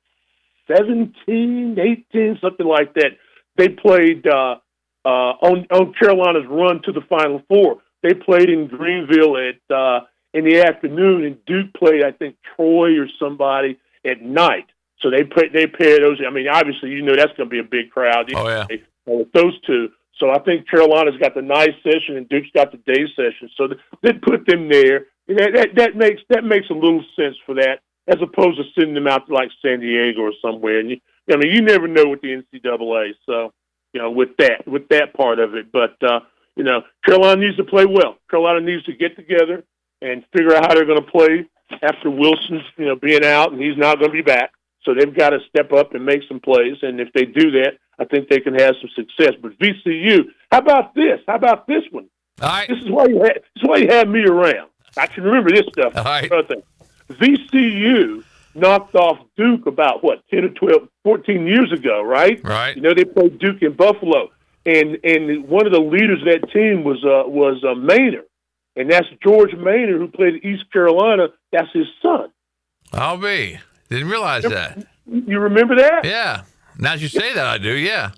17, 18, something like that, they played on Carolina's run to the Final Four. They played in Greenville in the afternoon, and Duke played, I think, Troy or somebody at night. So they paired those. I mean, obviously, that's going to be a big crowd. Oh, yeah. With those two. So I think Carolina's got the night session and Duke's got the day session. So they put them there. That makes a little sense for that, as opposed to sending them out to like San Diego or somewhere. And you never know with the NCAA. So with that part of it, but. Carolina needs to play well. Carolina needs to get together and figure out how they're going to play after Wilson's, being out and he's not going to be back. So they've got to step up and make some plays. And if they do that, I think they can have some success. But VCU, how about this? How about this one? All right. This is why you have me around. I can remember this stuff. All right. VCU knocked off Duke about 10 or 12, 14 years ago, right? Right. They played Duke in Buffalo. And one of the leaders of that team was Maynard, and that's George Maynard, who played at East Carolina. That's his son. I'll be. Didn't realize that. You remember that? Yeah. Now that you say that, I do. Yeah.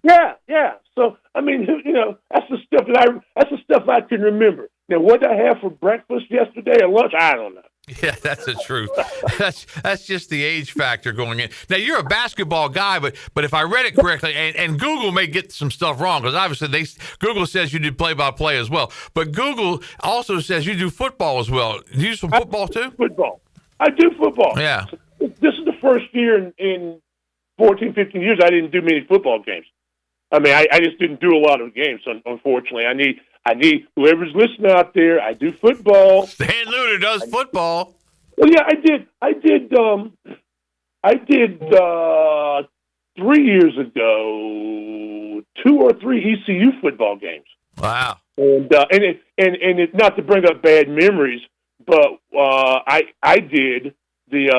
Yeah. So I mean, that's the stuff I can remember. Now, what did I have for breakfast yesterday or lunch? I don't know. Yeah, that's the truth. That's just the age factor going in. Now, you're a basketball guy, but if I read it correctly, and Google may get some stuff wrong, because obviously Google says you do play-by-play as well, but Google also says you do football as well. Do you do some football too? Football. I do football. Yeah. This is the first year in 14, 15 years I didn't do many football games. I mean, I just didn't do a lot of games, unfortunately. I need whoever's listening out there. I do football. Stan Lewter does football. Well, yeah, I did 3 years ago 2 or 3 ECU football games. Wow. And it's not to bring up bad memories, but I did the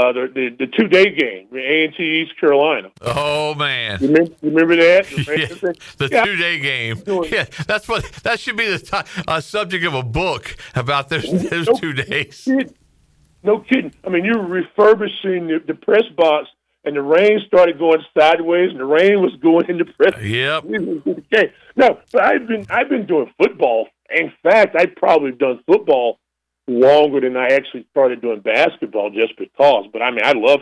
2-day game, A&T East Carolina. Oh man, you remember that? Yeah, the 2-day game. Yeah, that should be the subject of a book about those 2 days. No kidding. I mean, you were refurbishing the press box, and the rain started going sideways, and the rain was going in the press. Yep. No, but I've been doing football. In fact, I've probably done football longer than I actually started doing basketball, just because. But I mean, I love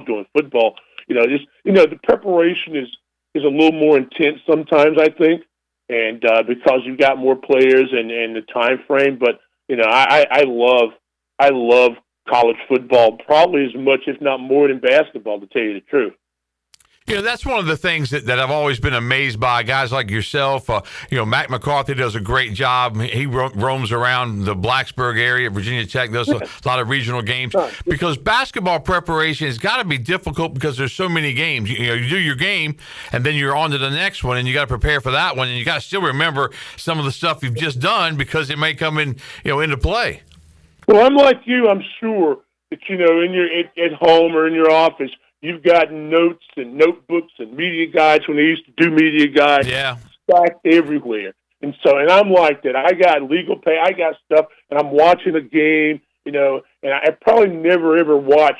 doing football. The preparation is a little more intense sometimes, I think, and because you've got more players and the time frame. But I love college football probably as much, if not more, than basketball, to tell you the truth. That's one of the things that I've always been amazed by, guys like yourself. Mac McCarthy does a great job. He roams around the Blacksburg area, Virginia Tech, does a lot of regional games. Because basketball preparation has got to be difficult because there's so many games. You do your game, and then you're on to the next one, and you got to prepare for that one, and you got to still remember some of the stuff you've just done because it may come into play. Well, I'm like you. I'm sure that at home or in your office, you've got notes and notebooks and media guides when they used to do media guides. Yeah. Stacked everywhere. And I'm like that. I got legal pay. I got stuff, and I'm watching a game, and I probably never, ever watch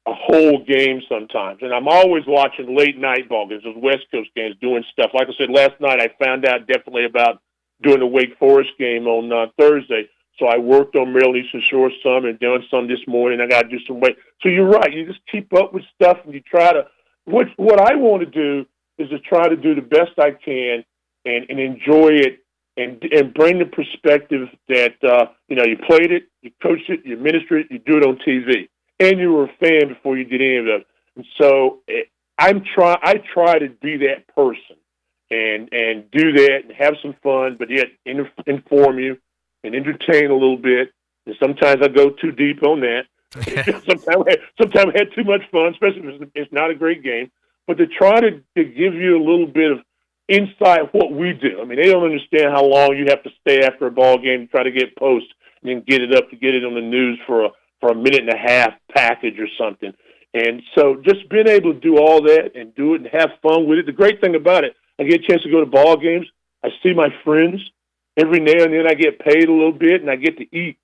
a whole game sometimes. And I'm always watching late night ball games, those West Coast games, doing stuff. Like I said, last night I found out definitely about doing the Wake Forest game on Thursday. So I worked on Maryland Eastern Shore some and done some this morning. I got to do some weight. So you're right. You just keep up with stuff, and you try to – what I want to do is to try to do the best I can and enjoy it and bring the perspective that, you played it, you coached it, you administered it, you do it on TV, and you were a fan before you did any of that. And so I try to be that person and do that and have some fun, but yet inform you and entertain a little bit. And sometimes I go too deep on that. Sometimes I had too much fun, especially if it's not a great game. But to try to give you a little bit of insight what we do. I mean, they don't understand how long you have to stay after a ball game to try to get post and then get it up to get it on the news for a minute and a half package or something. And so just being able to do all that and do it and have fun with it. The great thing about it, I get a chance to go to ball games. I see my friends. Every now and then I get paid a little bit and I get to eat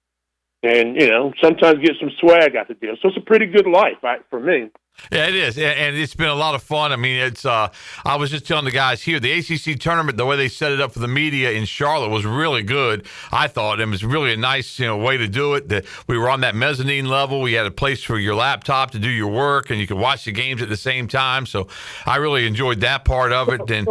and, sometimes get some swag out the deal. So it's a pretty good life for me. Yeah, it is, and it's been a lot of fun. I mean, it's. I was just telling the guys here, the ACC tournament, the way they set it up for the media in Charlotte was really good. I thought it was really a nice, way to do it. That we were on that mezzanine level. We had a place for your laptop to do your work, and you could watch the games at the same time. So I really enjoyed that part of it. And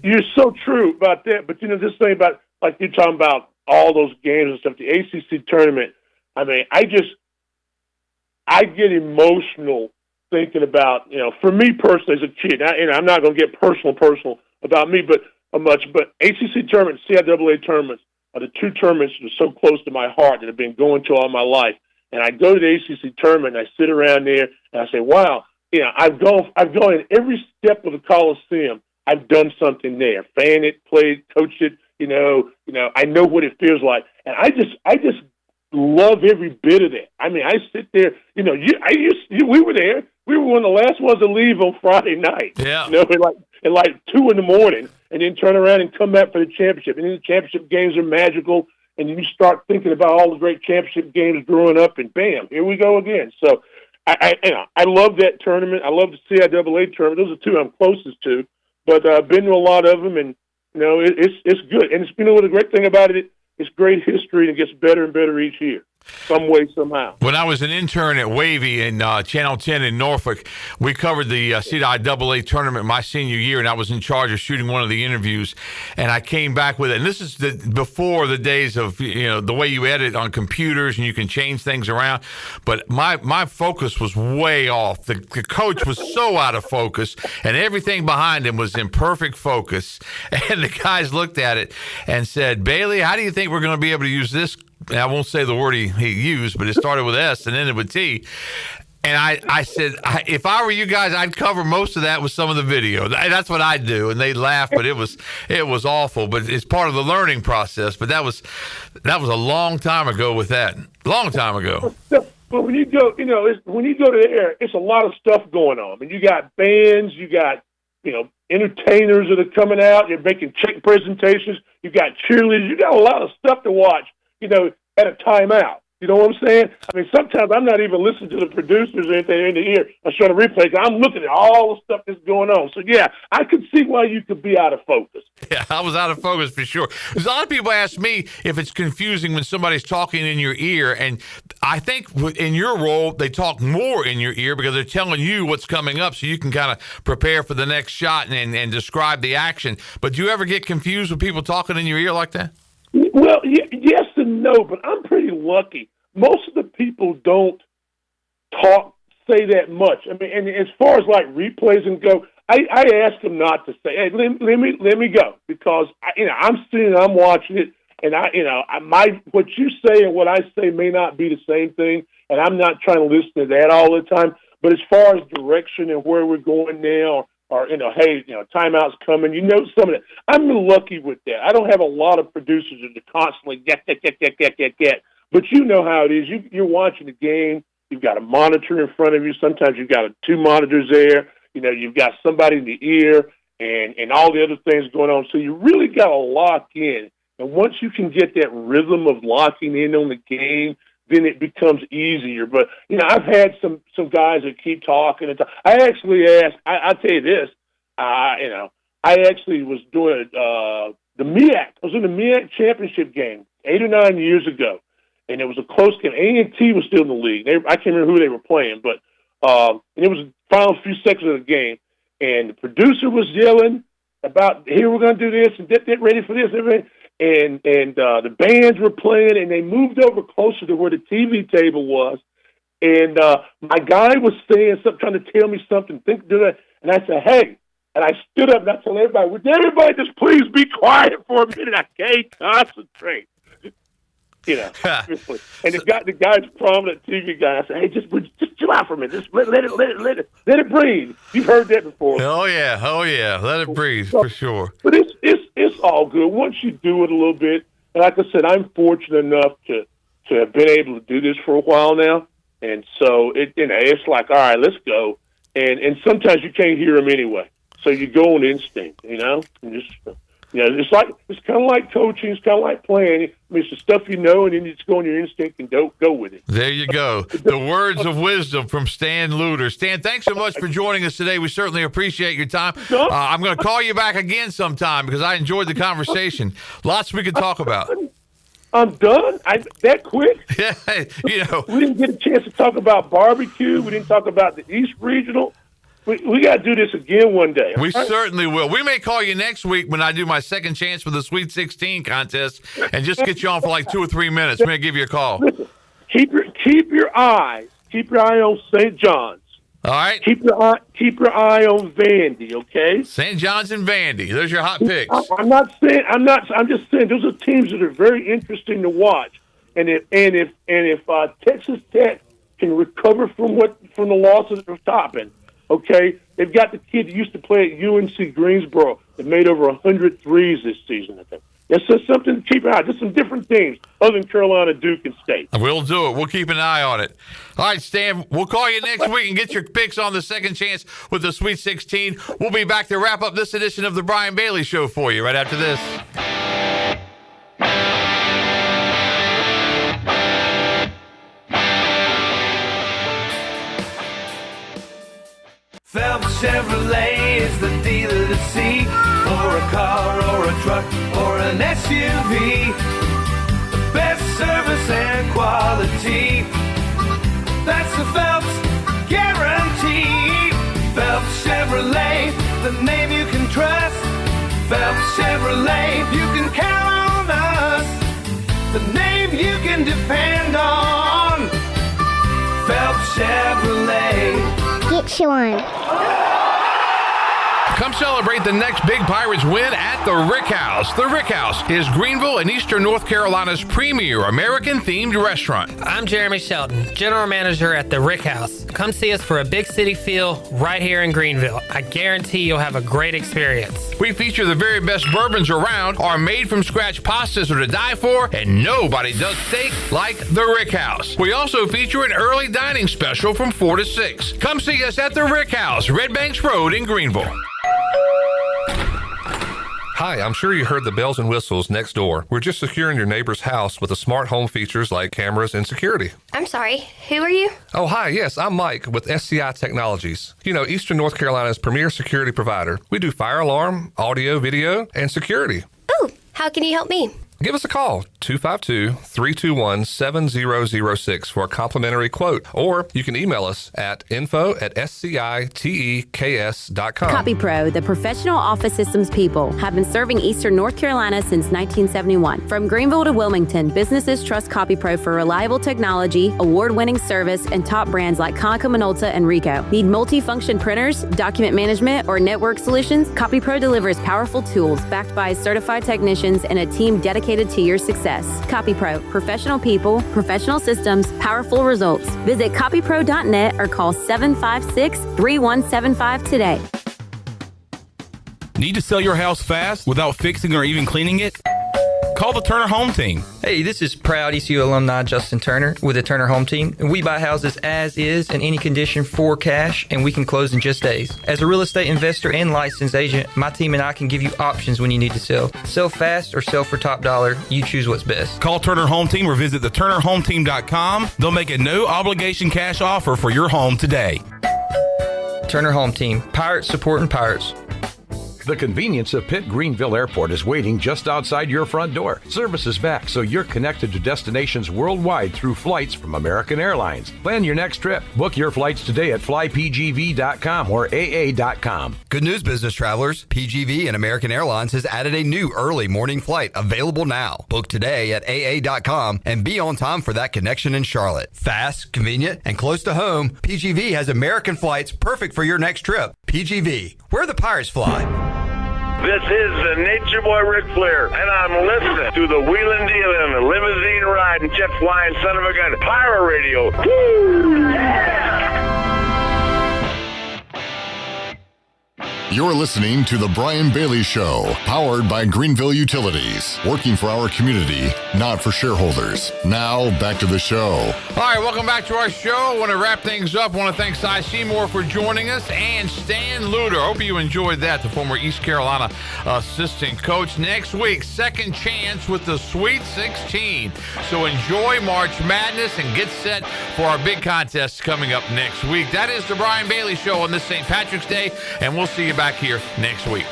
you're so true about that. But this thing about like you're talking about all those games and stuff, the ACC tournament. I mean, I get emotional thinking about, for me personally as a kid, I'm not going to get personal about me, but ACC tournaments, CIAA tournaments are the two tournaments that are so close to my heart that I've been going to all my life. And I go to the ACC tournament and I sit around there and I say, wow, I've gone in every step of the Coliseum. I've done something there, fan it, played, coached it, I know what it feels like. And I just love every bit of that. I mean, I sit there, we were there. We were one of the last ones to leave on Friday night. Yeah. At like 2 a.m. and then turn around and come back for the championship. And then the championship games are magical. And then you start thinking about all the great championship games growing up and bam, here we go again. So I love that tournament. I love the CIAA tournament. Those are two I'm closest to, but I've been to a lot of them and, it's good. And the great thing about it, it's great history and it gets better and better each year, some way, somehow. When I was an intern at Wavy in Channel 10 in Norfolk, we covered the CIAA tournament my senior year, and I was in charge of shooting one of the interviews. And I came back with it. And this is before the days of, the way you edit on computers and you can change things around. But my focus was way off. The coach was so out of focus, and everything behind him was in perfect focus. And the guys looked at it and said, Bailey, how do you think we're going to be able to use this? I won't say the word he used, but it started with S and ended with T. And I said, if I were you guys, I'd cover most of that with some of the video. That's what I'd do. And they laughed, but it was awful. But it's part of the learning process. But that was a long time ago with that. Long time ago. But when you go, when you go to there, it's a lot of stuff going on. I mean, you got bands, you got, entertainers that are coming out. You're making check presentations. You got cheerleaders. You got a lot of stuff to watch. At a timeout. You know what I'm saying? I mean, sometimes I'm not even listening to the producers or anything in the ear. I'm showing a replay. I'm looking at all the stuff that's going on. So, yeah, I could see why you could be out of focus. Yeah, I was out of focus for sure. There's a lot of people ask me if it's confusing when somebody's talking in your ear. And I think in your role, they talk more in your ear because they're telling you what's coming up so you can kind of prepare for the next shot and describe the action. But do you ever get confused with people talking in your ear like that? Well, yes and no, but I'm pretty lucky. Most of the people don't say that much. I mean, and as far as like replays and go, I ask them not to say, hey, let me go because I'm seeing, I'm watching it, and what you say and what I say may not be the same thing, and I'm not trying to listen to that all the time. But as far as direction and where we're going now, or, hey, timeout's coming. Some of that. I'm lucky with that. I don't have a lot of producers that are constantly get. But you know how it is. You're watching the game. You've got a monitor in front of you. Sometimes you've got 2 monitors there. You've got somebody in the ear. and all the other things going on. So you really got to lock in. And once you can get that rhythm of locking in on the game, then it becomes easier. But, I've had some guys that keep talking. I actually asked, I'll tell you this, I actually was doing the MEAC. I was in the MEAC championship game 8 or 9 years ago, and it was a close game. A&T was still in the league. I can't remember who they were playing, but and it was the final few seconds of the game, and the producer was yelling about, here, we're going to do this, and get ready for this, and everything. And the bands were playing, and they moved over closer to where the TV table was. And my guy was saying something, trying to tell me something, and I said, hey. And I stood up and I told everybody, would everybody just please be quiet for a minute? I can't concentrate. Seriously. And the guy's prominent TV guy. I said, hey, just chill out for a minute. Just let it breathe. You've heard that before. Oh yeah. Let it breathe for sure. But it's all good once you do it a little bit. And like I said, I'm fortunate enough to have been able to do this for a while now. And so it's like, all right, let's go. And sometimes you can't hear them anyway. So you go on instinct, and just, it's kind of like coaching. It's kind of like playing. I mean, it's the stuff and then you just go on your instinct and go with it. There you go. The words of wisdom from Stan Lewter. Stan, thanks so much for joining us today. We certainly appreciate your time. I'm going to call you back again sometime because I enjoyed the conversation. Lots we could talk about. I'm done? That quick? Yeah, We didn't get a chance to talk about barbecue. We didn't talk about the East Regional. We got to do this again one day. We certainly will. We may call you next week when I do my second chance for the Sweet 16 contest and just get you on for like 2 or 3 minutes. We may give you a call. Listen, keep your eye on St. John's. All right. Keep your eye on Vandy, okay? St. John's and Vandy. Those are your hot picks. I'm just saying those are teams that are very interesting to watch. And if Texas Tech can recover from the losses at the top end. Okay, they've got the kid that used to play at UNC Greensboro that made over 100 threes this season, I think. That's just something to keep an eye on. Just some different teams other than Carolina, Duke, and State. We'll do it. We'll keep an eye on it. All right, Stan, we'll call you next week and get your picks on the second chance with the Sweet 16. We'll be back to wrap up this edition of the Brian Bailey Show for you right after this. Phelps Chevrolet is the dealer to see for a car or a truck or an SUV. The best service and quality. That's the Phelps guarantee. Phelps Chevrolet, the name you can trust. Phelps Chevrolet, you can count on us. The name you can depend on. Phelps Chevrolet. Get you one. Come celebrate the next big Pirates win at the Rick House. The Rick House is Greenville and Eastern North Carolina's premier American-themed restaurant. I'm Jeremy Shelton, General Manager at the Rick House. Come see us for a big city feel right here in Greenville. I guarantee you'll have a great experience. We feature the very best bourbons around. Our made-from-scratch pastas are to die for, and nobody does steak like the Rick House. We also feature an early dining special from 4 to 6. Come see us at the Rick House, Red Banks Road in Greenville. Hi, I'm sure you heard the bells and whistles next door. We're just securing your neighbor's house with the smart home features like cameras and security. I'm sorry, who are you? Oh, hi, yes, I'm Mike with SCI Technologies. You know, Eastern North Carolina's premier security provider. We do fire alarm, audio, video, and security. Ooh, how can you help me? Give us a call, 252-321-7006 for a complimentary quote, or you can email us at info@sciteks.com. CopyPro, the professional office systems people, have been serving Eastern North Carolina since 1971. From Greenville to Wilmington, businesses trust CopyPro for reliable technology, award-winning service, and top brands like Konica Minolta and Ricoh. Need multi-function printers, document management, or network solutions? CopyPro delivers powerful tools backed by certified technicians and a team dedicated to your success. CopyPro, professional people, professional systems, powerful results. Visit copypro.net or call 756-3175 today. Need to sell your house fast without fixing or even cleaning it? Call the Turner Home Team. Hey, this is proud ECU alumni Justin Turner with the Turner Home Team. We buy houses as is in any condition for cash, and we can close in just days. As a real estate investor and licensed agent, my team and I can give you options when you need to sell. Sell fast or sell for top dollar. You choose what's best. Call Turner Home Team or visit theturnerhometeam.com. They'll make a no-obligation cash offer for your home today. Turner Home Team. Pirates supporting pirates. The convenience of Pitt Greenville Airport is waiting just outside your front door. Service is back, so you're connected to destinations worldwide through flights from American Airlines. Plan your next trip. Book your flights today at flypgv.com or aa.com. Good news, business travelers. PGV and American Airlines has added a new early morning flight available now. Book today at aa.com and be on time for that connection in Charlotte. Fast, convenient, and close to home, PGV has American flights perfect for your next trip. PGV, where the Pirates fly. This is the Nature Boy Ric Flair, and I'm listening to the wheelin' dealin', the limousine riding, jet flying son of a gun, Pirate Radio. Woo! Yeah! You're listening to The Brian Bailey Show, powered by Greenville Utilities, working for our community, not for shareholders. Now, back to the show. All right, welcome back to our show. I want to wrap things up. I want to thank Seymour for joining us and Stan Lewter. Hope you enjoyed that, the former East Carolina assistant coach. Next week, second chance with the Sweet 16. So enjoy March Madness and get set for our big contest coming up next week. That is The Brian Bailey Show on this St. Patrick's Day, and we'll see you back here next week.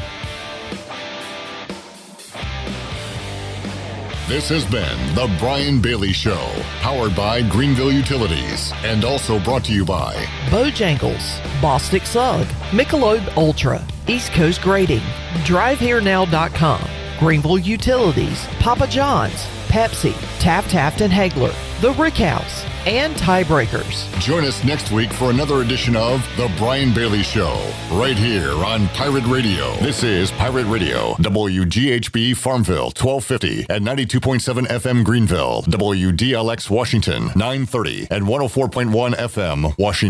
This has been The Brian Bailey Show, powered by Greenville Utilities, and also brought to you by Bojangles, Bostic Sugg, Michelob Ultra, East Coast Grading, DriveHereNow.com, Greenville Utilities, Papa John's, Pepsi, Taft and Hagler, The Rick House, and Tiebreakers. Join us next week for another edition of The Brian Bailey Show, right here on Pirate Radio. This is Pirate Radio, WGHB Farmville, 1250 at 92.7 FM Greenville, WDLX Washington, 930 and 104.1 FM Washington.